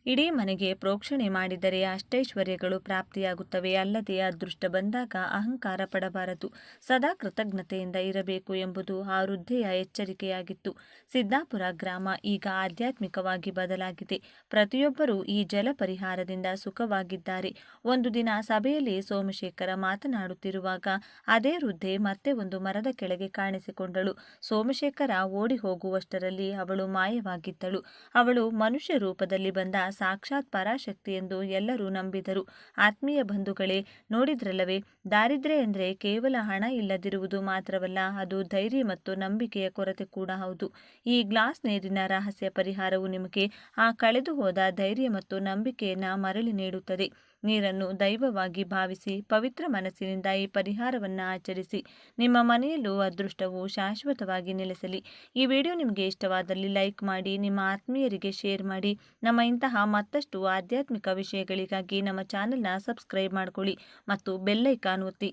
ಇಡೀ ಮನೆಗೆ ಪ್ರೋಕ್ಷಣೆ ಮಾಡಿದರೆ ಅಷ್ಟೈಶ್ವರ್ಯಗಳು ಪ್ರಾಪ್ತಿಯಾಗುತ್ತವೆ. ಅಲ್ಲದೆ ಅದೃಷ್ಟ ಬಂದಾಗ ಅಹಂಕಾರ ಪಡಬಾರದು, ಸದಾ ಕೃತಜ್ಞತೆಯಿಂದ ಇರಬೇಕು ಎಂಬುದು ಆ ವೃದ್ಧೆಯ ಎಚ್ಚರಿಕೆಯಾಗಿತ್ತು. ಸಿದ್ದಾಪುರ ಗ್ರಾಮ ಈಗ ಆಧ್ಯಾತ್ಮಿಕವಾಗಿ ಬದಲಾಗಿದೆ. ಪ್ರತಿಯೊಬ್ಬರೂ ಈ ಜಲ ಪರಿಹಾರದಿಂದ ಸುಖವಾಗಿದ್ದಾರೆ. ಒಂದು ದಿನ ಸಭೆಯಲ್ಲಿ ಸೋಮಶೇಖರ ಮಾತನಾಡುತ್ತಿರುವಾಗ ಅದೇ ವೃದ್ಧೆ ಮತ್ತೆ ಒಂದು ಮರದ ಕೆಳಗೆ ಕಾಣಿಸಿಕೊಂಡಳು. ಸೋಮಶೇಖರ ಓಡಿ ಹೋಗುವಷ್ಟರಲ್ಲಿ ಅವಳು ಮಾಯವಾಗಿದ್ದಳು. ಅವಳು ಮನುಷ್ಯ ರೂಪದಲ್ಲಿ ಬಂದ ಸಾಕ್ಷಾತ್ ಪರಾಶಕ್ತಿ ಎಂದು ಎಲ್ಲರೂ ನಂಬಿದರು. ಆತ್ಮೀಯ ಬಂಧುಗಳೇ, ನೋಡಿದ್ರಲ್ಲವೇ, ದಾರಿದ್ರ್ಯ ಎಂದರೆ ಕೇವಲ ಹಣ ಇಲ್ಲದಿರುವುದು ಮಾತ್ರವಲ್ಲ, ಅದು ಧೈರ್ಯ ಮತ್ತು ನಂಬಿಕೆಯ ಕೊರತೆ ಕೂಡ ಹೌದು. ಈ ಗ್ಲಾಸ್ ನೀರಿನ ರಹಸ್ಯ ಪರಿಹಾರವು ನಿಮಗೆ ಆ ಕಳೆದು ಹೋದ ಧೈರ್ಯ ಮತ್ತು ನಂಬಿಕೆಯನ್ನು ಮರಳಿ ನೀಡುತ್ತದೆ. ನೀರನ್ನು ದೈವವಾಗಿ ಭಾವಿಸಿ ಪವಿತ್ರ ಮನಸ್ಸಿನಿಂದ ಈ ಪರಿಹಾರವನ್ನು ಆಚರಿಸಿ. ನಿಮ್ಮ ಮನೆಯಲ್ಲೂ ಅದೃಷ್ಟವು ಶಾಶ್ವತವಾಗಿ ನೆಲೆಸಲಿ. ಈ ವಿಡಿಯೋ ನಿಮಗೆ ಇಷ್ಟವಾದಲ್ಲಿ ಲೈಕ್ ಮಾಡಿ, ನಿಮ್ಮ ಆತ್ಮೀಯರಿಗೆ ಶೇರ್ ಮಾಡಿ. ನಮ್ಮ ಇಂತಹ ಮತ್ತಷ್ಟು ಆಧ್ಯಾತ್ಮಿಕ ವಿಷಯಗಳಿಗಾಗಿ ನಮ್ಮ ಚಾನೆಲ್ನ ಸಬ್ಸ್ಕ್ರೈಬ್ ಮಾಡಿಕೊಳ್ಳಿ ಮತ್ತು ಬೆಲ್ ಐಕಾನ್ ಒತ್ತಿ.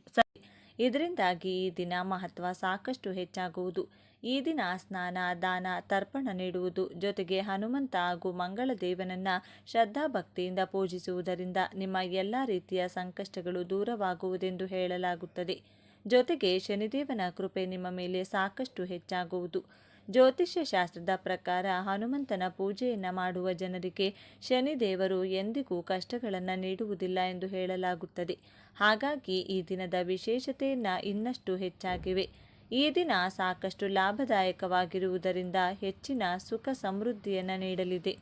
ಇದರಿಂದಾಗಿ ಈ ದಿನ ಮಹತ್ವ ಸಾಕಷ್ಟು ಹೆಚ್ಚಾಗುವುದು. ಈ ದಿನ ಸ್ನಾನ, ದಾನ, ತರ್ಪಣ ನೀಡುವುದು ಜೊತೆಗೆ ಹನುಮಂತ ಹಾಗೂ ಮಂಗಳ ದೇವನನ್ನ ಶ್ರದ್ಧಾಭಕ್ತಿಯಿಂದ ಪೂಜಿಸುವುದರಿಂದ ನಿಮ್ಮ ಎಲ್ಲ ರೀತಿಯ ಸಂಕಷ್ಟಗಳು ದೂರವಾಗುವುದೆಂದು ಹೇಳಲಾಗುತ್ತದೆ. ಜೊತೆಗೆ ಶನಿದೇವನ ಕೃಪೆ ನಿಮ್ಮ ಮೇಲೆ ಸಾಕಷ್ಟು ಹೆಚ್ಚಾಗುವುದು. ಜ್ಯೋತಿಷ್ಯ ಶಾಸ್ತ್ರದ ಪ್ರಕಾರ ಹನುಮಂತನ ಪೂಜೆಯನ್ನು ಮಾಡುವ ಜನರಿಗೆ ಶನಿದೇವರು ಎಂದಿಗೂ ಕಷ್ಟಗಳನ್ನು ನೀಡುವುದಿಲ್ಲ ಎಂದು ಹೇಳಲಾಗುತ್ತದೆ. ಹಾಗಾಗಿ ಈ ದಿನದ ವಿಶೇಷತೆಯನ್ನು ಇನ್ನಷ್ಟು ಹೆಚ್ಚಾಗಿವೆ. ಈ ದಿನ ಸಾಕಷ್ಟು ಲಾಭದಾಯಕವಾಗಿರುವುದರಿಂದ ಹೆಚ್ಚಿನ ಸುಖ ಸಮೃದ್ಧಿಯನ್ನು ನೀಡಲಿದೆ.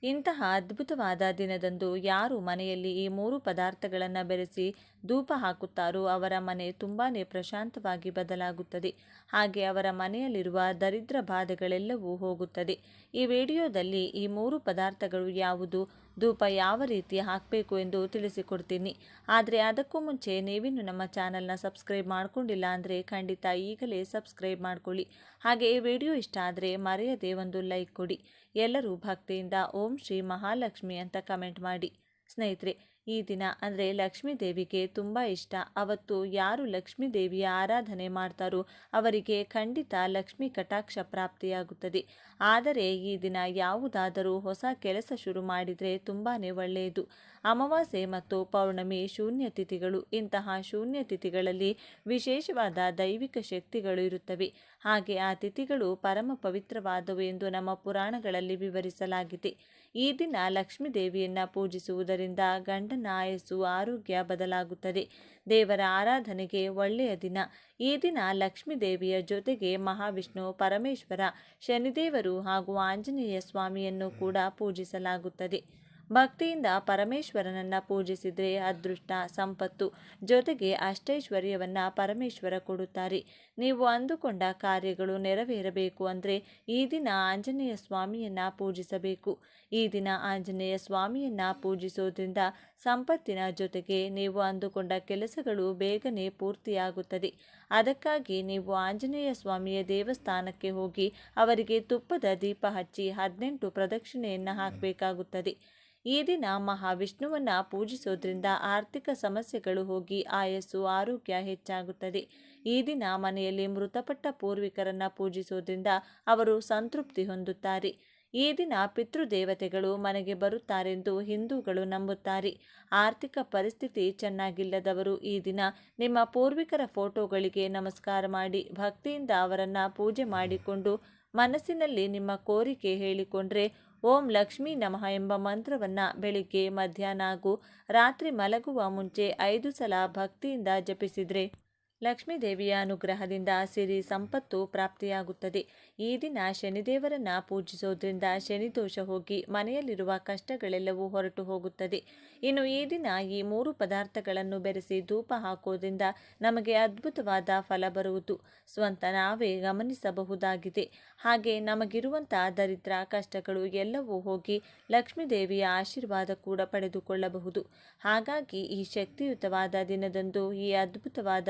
ಇಂತಹ ಅದ್ಭುತವಾದ ದಿನದಂದು ಯಾರು ಮನೆಯಲ್ಲಿ ಈ 3 ಪದಾರ್ಥಗಳನ್ನು ಬೆರೆಸಿ ಧೂಪ ಹಾಕುತ್ತಾರೋ ಅವರ ಮನೆ ತುಂಬಾ ಪ್ರಶಾಂತವಾಗಿ ಬದಲಾಗುತ್ತದೆ. ಹಾಗೆ ಅವರ ಮನೆಯಲ್ಲಿರುವ ದರಿದ್ರ ಬಾಧೆಗಳೆಲ್ಲವೂ ಹೋಗುತ್ತದೆ. ಈ ವಿಡಿಯೋದಲ್ಲಿ ಈ 3 ಪದಾರ್ಥಗಳು ಯಾವುದು, ಧೂಪ ಯಾವ ರೀತಿ ಹಾಕಬೇಕು ಎಂದು ತಿಳಿಸಿಕೊಡ್ತೀನಿ. ಆದರೆ ಅದಕ್ಕೂ ಮುಂಚೆ ನೀವಿನ್ನು ನಮ್ಮ ಚಾನಲ್ನ ಸಬ್ಸ್ಕ್ರೈಬ್ ಮಾಡ್ಕೊಂಡಿಲ್ಲ ಅಂದರೆ ಖಂಡಿತ ಈಗಲೇ ಸಬ್ಸ್ಕ್ರೈಬ್ ಮಾಡ್ಕೊಳ್ಳಿ. ಹಾಗೆ ಈ ವಿಡಿಯೋ ಇಷ್ಟ ಆದರೆ ಮರೆಯದೆ ಒಂದು ಲೈಕ್ ಕೊಡಿ. ಎಲ್ಲರೂ ಭಕ್ತಿಯಿಂದ ಓಂ ಶ್ರೀ ಮಹಾಲಕ್ಷ್ಮಿ ಅಂತ ಕಮೆಂಟ್ ಮಾಡಿ. ಸ್ನೇಹಿತರೆ, ಈ ದಿನ ಅಂದರೆ ಲಕ್ಷ್ಮೀ ದೇವಿಗೆ ತುಂಬ ಇಷ್ಟ. ಅವತ್ತು ಯಾರು ಲಕ್ಷ್ಮೀ ದೇವಿಯ ಆರಾಧನೆ ಮಾಡ್ತಾರೋ ಅವರಿಗೆ ಖಂಡಿತ ಲಕ್ಷ್ಮೀ ಕಟಾಕ್ಷ ಪ್ರಾಪ್ತಿಯಾಗುತ್ತದೆ. ಆದರೆ ಈ ದಿನ ಯಾವುದಾದರೂ ಹೊಸ ಕೆಲಸ ಶುರು ಮಾಡಿದರೆ ತುಂಬಾ ಒಳ್ಳೆಯದು. ಅಮಾವಾಸ್ಯೆ ಮತ್ತು ಪೌರ್ಣಮಿ ಶೂನ್ಯ ತಿಥಿಗಳು. ಇಂತಹ ಶೂನ್ಯ ತಿಥಿಗಳಲ್ಲಿ ವಿಶೇಷವಾದ ದೈವಿಕ ಶಕ್ತಿಗಳು ಇರುತ್ತವೆ. ಹಾಗೆ ಆ ತಿಥಿಗಳು ಪರಮ ಪವಿತ್ರವಾದವು ಎಂದು ನಮ್ಮ ಪುರಾಣಗಳಲ್ಲಿ ವಿವರಿಸಲಾಗಿದೆ. ಈ ದಿನ ಲಕ್ಷ್ಮೀ ದೇವಿಯನ್ನು ಪೂಜಿಸುವುದರಿಂದ ಗಂಡನ ಆಯಸ್ಸು ಆರೋಗ್ಯ ಬದಲಾಗುತ್ತದೆ. ದೇವರ ಆರಾಧನೆಗೆ ಒಳ್ಳೆಯ ದಿನ. ಈ ದಿನ ಲಕ್ಷ್ಮೀ ದೇವಿಯ ಜೊತೆಗೆ ಮಹಾವಿಷ್ಣು, ಪರಮೇಶ್ವರ, ಶನಿದೇವರು ಹಾಗೂ ಆಂಜನೇಯ ಸ್ವಾಮಿಯನ್ನು ಕೂಡ ಪೂಜಿಸಲಾಗುತ್ತದೆ. ಭಕ್ತಿಯಿಂದ ಪರಮೇಶ್ವರನನ್ನು ಪೂಜಿಸಿದರೆ ಅದೃಷ್ಟ, ಸಂಪತ್ತು ಜೊತೆಗೆ ಅಷ್ಟೈಶ್ವರ್ಯವನ್ನು ಪರಮೇಶ್ವರ ಕೊಡುತ್ತಾರೆ. ನೀವು ಅಂದುಕೊಂಡ ಕಾರ್ಯಗಳು ನೆರವೇರಬೇಕು ಅಂದರೆ ಈ ದಿನ ಆಂಜನೇಯ ಸ್ವಾಮಿಯನ್ನು ಪೂಜಿಸಬೇಕು. ಈ ದಿನ ಆಂಜನೇಯ ಸ್ವಾಮಿಯನ್ನು ಪೂಜಿಸೋದ್ರಿಂದ ಸಂಪತ್ತಿನ ಜೊತೆಗೆ ನೀವು ಅಂದುಕೊಂಡ ಕೆಲಸಗಳು ಬೇಗನೆ ಪೂರ್ತಿಯಾಗುತ್ತದೆ. ಅದಕ್ಕಾಗಿ ನೀವು ಆಂಜನೇಯ ಸ್ವಾಮಿಯ ದೇವಸ್ಥಾನಕ್ಕೆ ಹೋಗಿ ಅವರಿಗೆ ತುಪ್ಪದ ದೀಪ ಹಚ್ಚಿ 18 ಪ್ರದಕ್ಷಿಣೆಯನ್ನು ಹಾಕಬೇಕಾಗುತ್ತದೆ. ಈ ದಿನ ಮಹಾವಿಷ್ಣುವನ್ನು ಪೂಜಿಸೋದ್ರಿಂದ ಆರ್ಥಿಕ ಸಮಸ್ಯೆಗಳು ಹೋಗಿ ಆಯಸ್ಸು, ಆರೋಗ್ಯ ಹೆಚ್ಚಾಗುತ್ತದೆ. ಈ ದಿನ ಮನೆಯಲ್ಲಿ ಮೃತಪಟ್ಟ ಪೂರ್ವಿಕರನ್ನು ಪೂಜಿಸೋದ್ರಿಂದ ಅವರು ಸಂತೃಪ್ತಿ ಹೊಂದುತ್ತಾರೆ. ಈ ದಿನ ಪಿತೃದೇವತೆಗಳು ಮನೆಗೆ ಬರುತ್ತಾರೆಂದು ಹಿಂದೂಗಳು ನಂಬುತ್ತಾರೆ. ಆರ್ಥಿಕ ಪರಿಸ್ಥಿತಿ ಚೆನ್ನಾಗಿಲ್ಲದವರು ಈ ದಿನ ನಿಮ್ಮ ಪೂರ್ವಿಕರ ಫೋಟೋಗಳಿಗೆ ನಮಸ್ಕಾರ ಮಾಡಿ ಭಕ್ತಿಯಿಂದ ಅವರನ್ನು ಪೂಜೆ ಮಾಡಿಕೊಂಡು ಮನಸ್ಸಿನಲ್ಲಿ ನಿಮ್ಮ ಕೋರಿಕೆ ಹೇಳಿಕೊಂಡ್ರೆ ಓಂ ಲಕ್ಷ್ಮೀ ನಮಃ ಎಂಬ ಮಂತ್ರವನ್ನು ಬೆಳಿಗ್ಗೆ, ಮಧ್ಯಾಹ್ನ ಹಾಗೂ ರಾತ್ರಿ ಮಲಗುವ ಮುಂಚೆ 5 ಸಲ ಭಕ್ತಿಯಿಂದ ಜಪಿಸಿದರೆ ಲಕ್ಷ್ಮೀದೇವಿಯ ಅನುಗ್ರಹದಿಂದ ಸಿರಿ ಸಂಪತ್ತು ಪ್ರಾಪ್ತಿಯಾಗುತ್ತದೆ. ಈ ದಿನ ಶನಿದೇವರನ್ನು ಪೂಜಿಸೋದ್ರಿಂದ ಶನಿದೋಷ ಹೋಗಿ ಮನೆಯಲ್ಲಿರುವ ಕಷ್ಟಗಳೆಲ್ಲವೂ ಹೊರಟು ಹೋಗುತ್ತದೆ. ಇನ್ನು ಈ ದಿನ ಈ 3 ಪದಾರ್ಥಗಳನ್ನು ಬೆರೆಸಿ ಧೂಪ ಹಾಕೋದ್ರಿಂದ ನಮಗೆ ಅದ್ಭುತವಾದ ಫಲ ಬರುವುದು ಸ್ವಂತ ನಾವೇ ಗಮನಿಸಬಹುದಾಗಿದೆ. ಹಾಗೆ ನಮಗಿರುವಂಥ ದರಿದ್ರ, ಕಷ್ಟಗಳು ಎಲ್ಲವೂ ಹೋಗಿ ಲಕ್ಷ್ಮೀದೇವಿಯ ಆಶೀರ್ವಾದ ಕೂಡ ಪಡೆದುಕೊಳ್ಳಬಹುದು. ಹಾಗಾಗಿ ಈ ಶಕ್ತಿಯುತವಾದ ದಿನದಂದು ಈ ಅದ್ಭುತವಾದ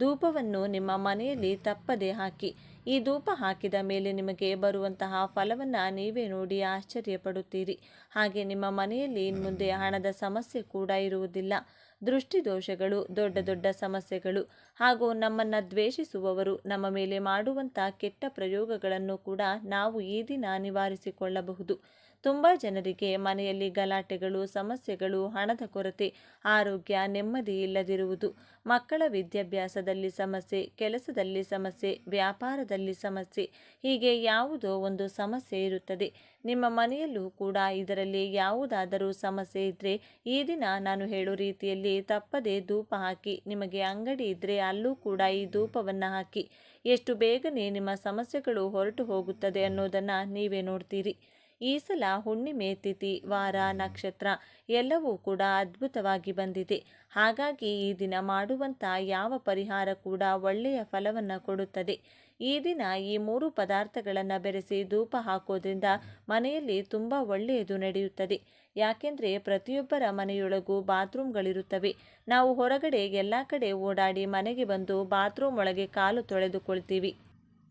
ಧೂಪವನ್ನು ನಿಮ್ಮ ಮನೆಯಲ್ಲಿ ತಪ್ಪದೆ ಹಾಕಿ. ಈ ಧೂಪ ಹಾಕಿದ ಮೇಲೆ ನಿಮಗೆ ಬರುವಂತಹ ಫಲವನ್ನು ನೀವೇ ನೋಡಿ ಆಶ್ಚರ್ಯಪಡುತ್ತೀರಿ. ಹಾಗೆ ನಿಮ್ಮ ಮನೆಯಲ್ಲಿ ಇನ್ಮುಂದೆ ಹಣದ ಸಮಸ್ಯೆ ಕೂಡ ಇರುವುದಿಲ್ಲ. ದೃಷ್ಟಿದೋಷಗಳು, ದೊಡ್ಡ ದೊಡ್ಡ ಸಮಸ್ಯೆಗಳು ಹಾಗೂ ನಮ್ಮನ್ನು ದ್ವೇಷಿಸುವವರು ನಮ್ಮ ಮೇಲೆ ಮಾಡುವಂಥ ಕೆಟ್ಟ ಪ್ರಯೋಗಗಳನ್ನು ಕೂಡ ನಾವು ಈ ದಿನ ನಿವಾರಿಸಿಕೊಳ್ಳಬಹುದು. ತುಂಬ ಜನರಿಗೆ ಮನೆಯಲ್ಲಿ ಗಲಾಟೆಗಳು, ಸಮಸ್ಯೆಗಳು, ಹಣದ ಕೊರತೆ, ಆರೋಗ್ಯ, ನೆಮ್ಮದಿ ಇಲ್ಲದಿರುವುದು, ಮಕ್ಕಳ ವಿದ್ಯಾಭ್ಯಾಸದಲ್ಲಿ ಸಮಸ್ಯೆ, ಕೆಲಸದಲ್ಲಿ ಸಮಸ್ಯೆ, ವ್ಯಾಪಾರದಲ್ಲಿ ಸಮಸ್ಯೆ, ಹೀಗೆ ಯಾವುದೋ ಒಂದು ಸಮಸ್ಯೆ ಇರುತ್ತದೆ. ನಿಮ್ಮ ಮನೆಯಲ್ಲೂ ಕೂಡ ಇದರಲ್ಲಿ ಯಾವುದಾದರೂ ಸಮಸ್ಯೆ ಇದ್ದರೆ ಈ ದಿನ ನಾನು ಹೇಳೋ ರೀತಿಯಲ್ಲಿ ತಪ್ಪದೆ ಧೂಪ ಹಾಕಿ. ನಿಮಗೆ ಅಂಗಡಿ ಇದ್ದರೆ ಅಲ್ಲೂ ಕೂಡ ಈ ಧೂಪವನ್ನು ಹಾಕಿ. ಎಷ್ಟು ಬೇಗನೆ ನಿಮ್ಮ ಸಮಸ್ಯೆಗಳು ಹೊರಟು ಹೋಗುತ್ತದೆ ಅನ್ನೋದನ್ನು ನೀವೇ ನೋಡ್ತೀರಿ. ಈ ಸಲ ಹುಣ್ಣಿಮೆ ತಿಥಿ, ವಾರ, ನಕ್ಷತ್ರ ಎಲ್ಲವೂ ಕೂಡ ಅದ್ಭುತವಾಗಿ ಬಂದಿದೆ. ಹಾಗಾಗಿ ಈ ದಿನ ಮಾಡುವಂಥ ಯಾವ ಪರಿಹಾರ ಕೂಡ ಒಳ್ಳೆಯ ಫಲವನ್ನು ಕೊಡುತ್ತದೆ. ಈ ದಿನ ಈ 3 ಪದಾರ್ಥಗಳನ್ನು ಬೆರೆಸಿ ಧೂಪ ಹಾಕೋದ್ರಿಂದ ಮನೆಯಲ್ಲಿ ತುಂಬ ಒಳ್ಳೆಯದು ನಡೆಯುತ್ತದೆ. ಯಾಕೆಂದರೆ ಪ್ರತಿಯೊಬ್ಬರ ಮನೆಯೊಳಗೂ ಬಾತ್ರೂಮ್ಗಳಿರುತ್ತವೆ. ನಾವು ಹೊರಗಡೆ ಎಲ್ಲ ಕಡೆ ಓಡಾಡಿ ಮನೆಗೆ ಬಂದು ಬಾತ್ರೂಮ್ ಒಳಗೆ ಕಾಲು ತೊಳೆದುಕೊಳ್ತೀವಿ.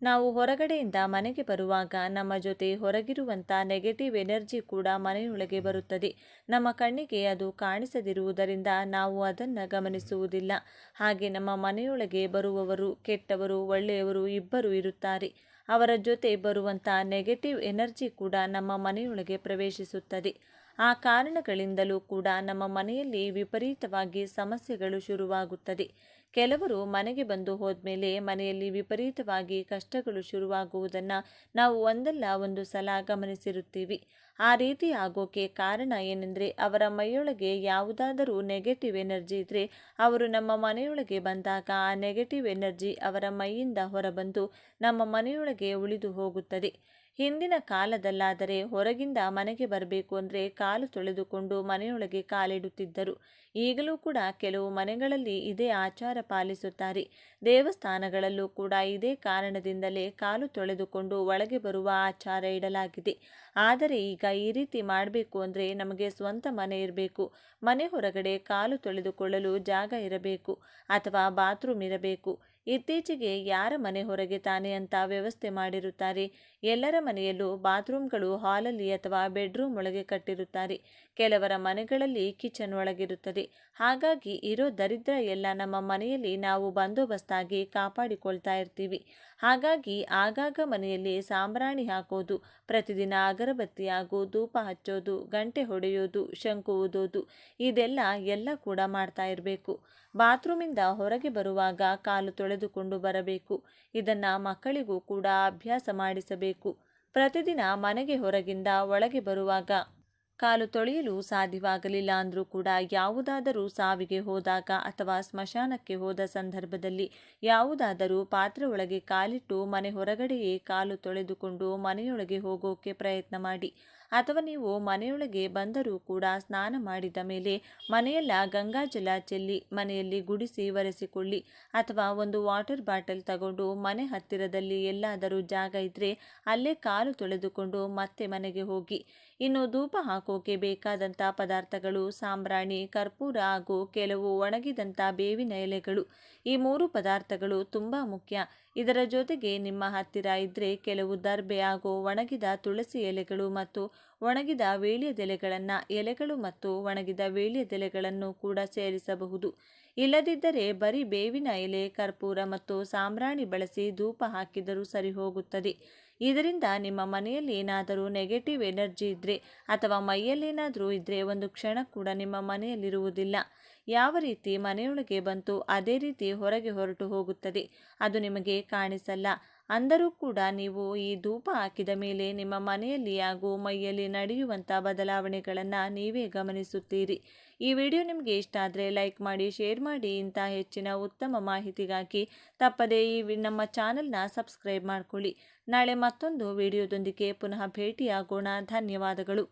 ನಾವು ಹೊರಗಡೆಯಿಂದ ಮನೆಗೆ ಬರುವಾಗ ನಮ್ಮ ಜೊತೆ ಹೊರಗಿರುವಂಥ ನೆಗೆಟಿವ್ ಎನರ್ಜಿ ಕೂಡ ಮನೆಯೊಳಗೆ ಬರುತ್ತದೆ. ನಮ್ಮ ಕಣ್ಣಿಗೆ ಅದು ಕಾಣಿಸದಿರುವುದರಿಂದ ನಾವು ಅದನ್ನು ಗಮನಿಸುವುದಿಲ್ಲ. ಹಾಗೆ ನಮ್ಮ ಮನೆಯೊಳಗೆ ಬರುವವರು ಕೆಟ್ಟವರು, ಒಳ್ಳೆಯವರು ಇಬ್ಬರು ಇರುತ್ತಾರೆ. ಅವರ ಜೊತೆ ಬರುವಂಥ ನೆಗೆಟಿವ್ ಎನರ್ಜಿ ಕೂಡ ನಮ್ಮ ಮನೆಯೊಳಗೆ ಪ್ರವೇಶಿಸುತ್ತದೆ. ಆ ಕಾರಣಗಳಿಂದಲೂ ಕೂಡ ನಮ್ಮ ಮನೆಯಲ್ಲಿ ವಿಪರೀತವಾಗಿ ಸಮಸ್ಯೆಗಳು ಶುರುವಾಗುತ್ತದೆ. ಕೆಲವರು ಮನೆಗೆ ಬಂದು ಹೋದ್ಮೇಲೆ ಮನೆಯಲ್ಲಿ ವಿಪರೀತವಾಗಿ ಕಷ್ಟಗಳು ಶುರುವಾಗುವುದನ್ನು ನಾವು ಒಂದಲ್ಲ ಒಂದು ಸಲ ಗಮನಿಸಿರುತ್ತೀವಿ. ಆ ರೀತಿ ಆಗೋಕೆ ಕಾರಣ ಏನೆಂದರೆ ಅವರ ಮೈಯೊಳಗೆ ಯಾವುದಾದರೂ ನೆಗೆಟಿವ್ ಎನರ್ಜಿ ಇದ್ದರೆ ಅವರು ನಮ್ಮ ಮನೆಯೊಳಗೆ ಬಂದಾಗ ಆ ನೆಗೆಟಿವ್ ಎನರ್ಜಿ ಅವರ ಮೈಯಿಂದ ಹೊರಬಂದು ನಮ್ಮ ಮನೆಯೊಳಗೆ ಉಳಿದು ಹೋಗುತ್ತದೆ. ಹಿಂದಿನ ಕಾಲದಲ್ಲಾದರೆ ಹೊರಗಿಂದ ಮನೆಗೆ ಬರಬೇಕು ಅಂದರೆ ಕಾಲು ತೊಳೆದುಕೊಂಡು ಮನೆಯೊಳಗೆ ಕಾಲಿಡುತ್ತಿದ್ದರು. ಈಗಲೂ ಕೂಡ ಕೆಲವು ಮನೆಗಳಲ್ಲಿ ಇದೇ ಆಚಾರ ಪಾಲಿಸುತ್ತಾರೆ. ದೇವಸ್ಥಾನಗಳಲ್ಲೂ ಕೂಡ ಇದೇ ಕಾರಣದಿಂದಲೇ ಕಾಲು ತೊಳೆದುಕೊಂಡು ಒಳಗೆ ಬರುವ ಆಚಾರ ಇಡಲಾಗಿದೆ. ಆದರೆ ಈಗ ಈ ರೀತಿ ಮಾಡಬೇಕು ಅಂದರೆ ನಮಗೆ ಸ್ವಂತ ಮನೆ ಇರಬೇಕು. ಮನೆ ಹೊರಗಡೆ ಕಾಲು ತೊಳೆದುಕೊಳ್ಳಲು ಜಾಗ ಇರಬೇಕು ಅಥವಾ ಬಾತ್ರೂಮ್ ಇರಬೇಕು. ಇತ್ತೀಚೆಗೆ ಯಾರ ಮನೆ ಹೊರಗೆ ತಾನೆ ಅಂತ ವ್ಯವಸ್ಥೆ ಮಾಡಿರುತ್ತಾರೆ. ಎಲ್ಲರ ಮನೆಯಲ್ಲೂ ಬಾತ್ರೂಮ್ಗಳು ಹಾಲಲ್ಲಿ ಅಥವಾ ಬೆಡ್ರೂಮ್ ಒಳಗೆ ಕಟ್ಟಿರುತ್ತಾರೆ. ಕೆಲವರ ಮನೆಗಳಲ್ಲಿ ಕಿಚನ್ ಒಳಗಿರುತ್ತದೆ. ಹಾಗಾಗಿ ಇರೋ ದರಿದ್ರ ಎಲ್ಲ ನಮ್ಮ ಮನೆಯಲ್ಲಿ ನಾವು ಬಂದೋಬಸ್ತಾಗಿ ಕಾಪಾಡಿಕೊಳ್ತಾ ಇರ್ತೀವಿ. ಹಾಗಾಗಿ ಆಗಾಗ ಮನೆಯಲ್ಲಿ ಸಾಂಬ್ರಾಣಿ ಹಾಕೋದು, ಪ್ರತಿದಿನ ಅಗರಬತ್ತಿ ಹಾಗೂ ಧೂಪ ಹಚ್ಚೋದು, ಗಂಟೆ ಹೊಡೆಯೋದು, ಶಂಕು ಊದೋದು ಇದೆಲ್ಲ ಕೂಡ ಮಾಡ್ತಾ ಇರಬೇಕು. ಬಾತ್ರೂಮಿಂದ ಹೊರಗೆ ಬರುವಾಗ ಕಾಲು ತೊಳೆದುಕೊಂಡು ಬರಬೇಕು. ಇದನ್ನು ಮಕ್ಕಳಿಗೂ ಕೂಡ ಅಭ್ಯಾಸ ಮಾಡಿಸಬೇಕು. ಪ್ರತಿದಿನ ಮನೆಗೆ ಹೊರಗಿಂದ ಒಳಗೆ ಬರುವಾಗ ಕಾಲು ತೊಳೆಯಲು ಸಾಧ್ಯವಾಗಲಿಲ್ಲ ಅಂದರೂ ಕೂಡ ಯಾವುದಾದರೂ ಸಾವಿಗೆ ಹೋದಾಗ ಅಥವಾ ಸ್ಮಶಾನಕ್ಕೆ ಹೋದ ಸಂದರ್ಭದಲ್ಲಿ ಯಾವುದಾದರೂ ಪಾತ್ರೆ ಒಳಗೆ ಕಾಲಿಟ್ಟು ಮನೆ ಹೊರಗಡೆಯೇ ಕಾಲು ತೊಳೆದುಕೊಂಡು ಮನೆಯೊಳಗೆ ಹೋಗೋಕೆ ಪ್ರಯತ್ನ ಮಾಡಿ. ಅಥವಾ ನೀವು ಮನೆಯೊಳಗೆ ಬಂದರೂ ಕೂಡ ಸ್ನಾನ ಮಾಡಿದ ಮೇಲೆ ಮನೆಯೆಲ್ಲ ಗಂಗಾಜಲ ಚೆಲ್ಲಿ ಮನೆಯಲ್ಲಿ ಗುಡಿಸಿ ಒರೆಸಿಕೊಳ್ಳಿ. ಅಥವಾ ಒಂದು ವಾಟರ್ ಬಾಟಲ್ ತಗೊಂಡು ಮನೆ ಹತ್ತಿರದಲ್ಲಿ ಎಲ್ಲಾದರೂ ಜಾಗ ಇದ್ದರೆ ಅಲ್ಲೇ ಕಾಲು ತೊಳೆದುಕೊಂಡು ಮತ್ತೆ ಮನೆಗೆ ಹೋಗಿ. ಇನ್ನು ಧೂಪ ಹಾಕೋಕೆ ಬೇಕಾದಂಥ ಪದಾರ್ಥಗಳು ಸಾಂಬ್ರಾಣಿ, ಕರ್ಪೂರ ಹಾಗೂ ಕೆಲವು ಒಣಗಿದಂಥ ಬೇವಿನ ಎಲೆಗಳು. ಈ 3 ಪದಾರ್ಥಗಳು ತುಂಬ ಮುಖ್ಯ. ಇದರ ಜೊತೆಗೆ ನಿಮ್ಮ ಹತ್ತಿರ ಇದ್ದರೆ ಕೆಲವು ದರ್ಬೆ ಹಾಗೂ ಒಣಗಿದ ತುಳಸಿ ಎಲೆಗಳು ಮತ್ತು ಒಣಗಿದ ವೀಳ್ಯದೆಲೆಗಳನ್ನು ಎಲೆಗಳು ಮತ್ತು ಒಣಗಿದ ವೀಳ್ಯದೆಲೆಗಳನ್ನು ಕೂಡ ಸೇರಿಸಬಹುದು. ಇಲ್ಲದಿದ್ದರೆ ಬರೀ ಬೇವಿನ ಎಲೆ, ಕರ್ಪೂರ ಮತ್ತು ಸಾಂಬ್ರಾಣಿ ಬಳಸಿ ಧೂಪ ಹಾಕಿದರೂ ಸರಿ ಹೋಗುತ್ತದೆ. ಇದರಿಂದ ನಿಮ್ಮ ಮನೆಯಲ್ಲಿ ಏನಾದರೂ ನೆಗೆಟಿವ್ ಎನರ್ಜಿ ಇದ್ದರೆ ಅಥವಾ ಮೈಯಲ್ಲೇನಾದರೂ ಇದ್ದರೆ ಒಂದು ಕ್ಷಣ ಕೂಡ ನಿಮ್ಮ ಮನೆಯಲ್ಲಿರುವುದಿಲ್ಲ. ಯಾವ ರೀತಿ ಮನೆಯೊಳಗೆ ಬಂತು ಅದೇ ರೀತಿ ಹೊರಗೆ ಹೊರಟು ಹೋಗುತ್ತದೆ. ಅದು ನಿಮಗೆ ಕಾಣಿಸಲ್ಲ. ಅಂದರೂ ಕೂಡ ನೀವು ಈ ಧೂಪ ಹಾಕಿದ ಮೇಲೆ ನಿಮ್ಮ ಮನೆಯಲ್ಲಿ ಹಾಗೂ ಮೈಯಲ್ಲಿ ನಡೆಯುವಂಥ ಬದಲಾವಣೆಗಳನ್ನು ನೀವೇ ಗಮನಿಸುತ್ತೀರಿ. ಈ ವಿಡಿಯೋ ನಿಮಗೆ ಇಷ್ಟ ಆದರೆ ಲೈಕ್ ಮಾಡಿ, ಶೇರ್ ಮಾಡಿ. ಇಂಥ ಹೆಚ್ಚಿನ ಉತ್ತಮ ಮಾಹಿತಿಗಾಗಿ ತಪ್ಪದೇ ನಮ್ಮ ಚಾನಲ್ನ ಸಬ್ಸ್ಕ್ರೈಬ್ ಮಾಡಿಕೊಳ್ಳಿ. ನಾಳೆ ಮತ್ತೊಂದು ವಿಡಿಯೋದೊಂದಿಗೆ ಪುನಃ ಭೇಟಿಯಾಗೋಣ. ಧನ್ಯವಾದಗಳು.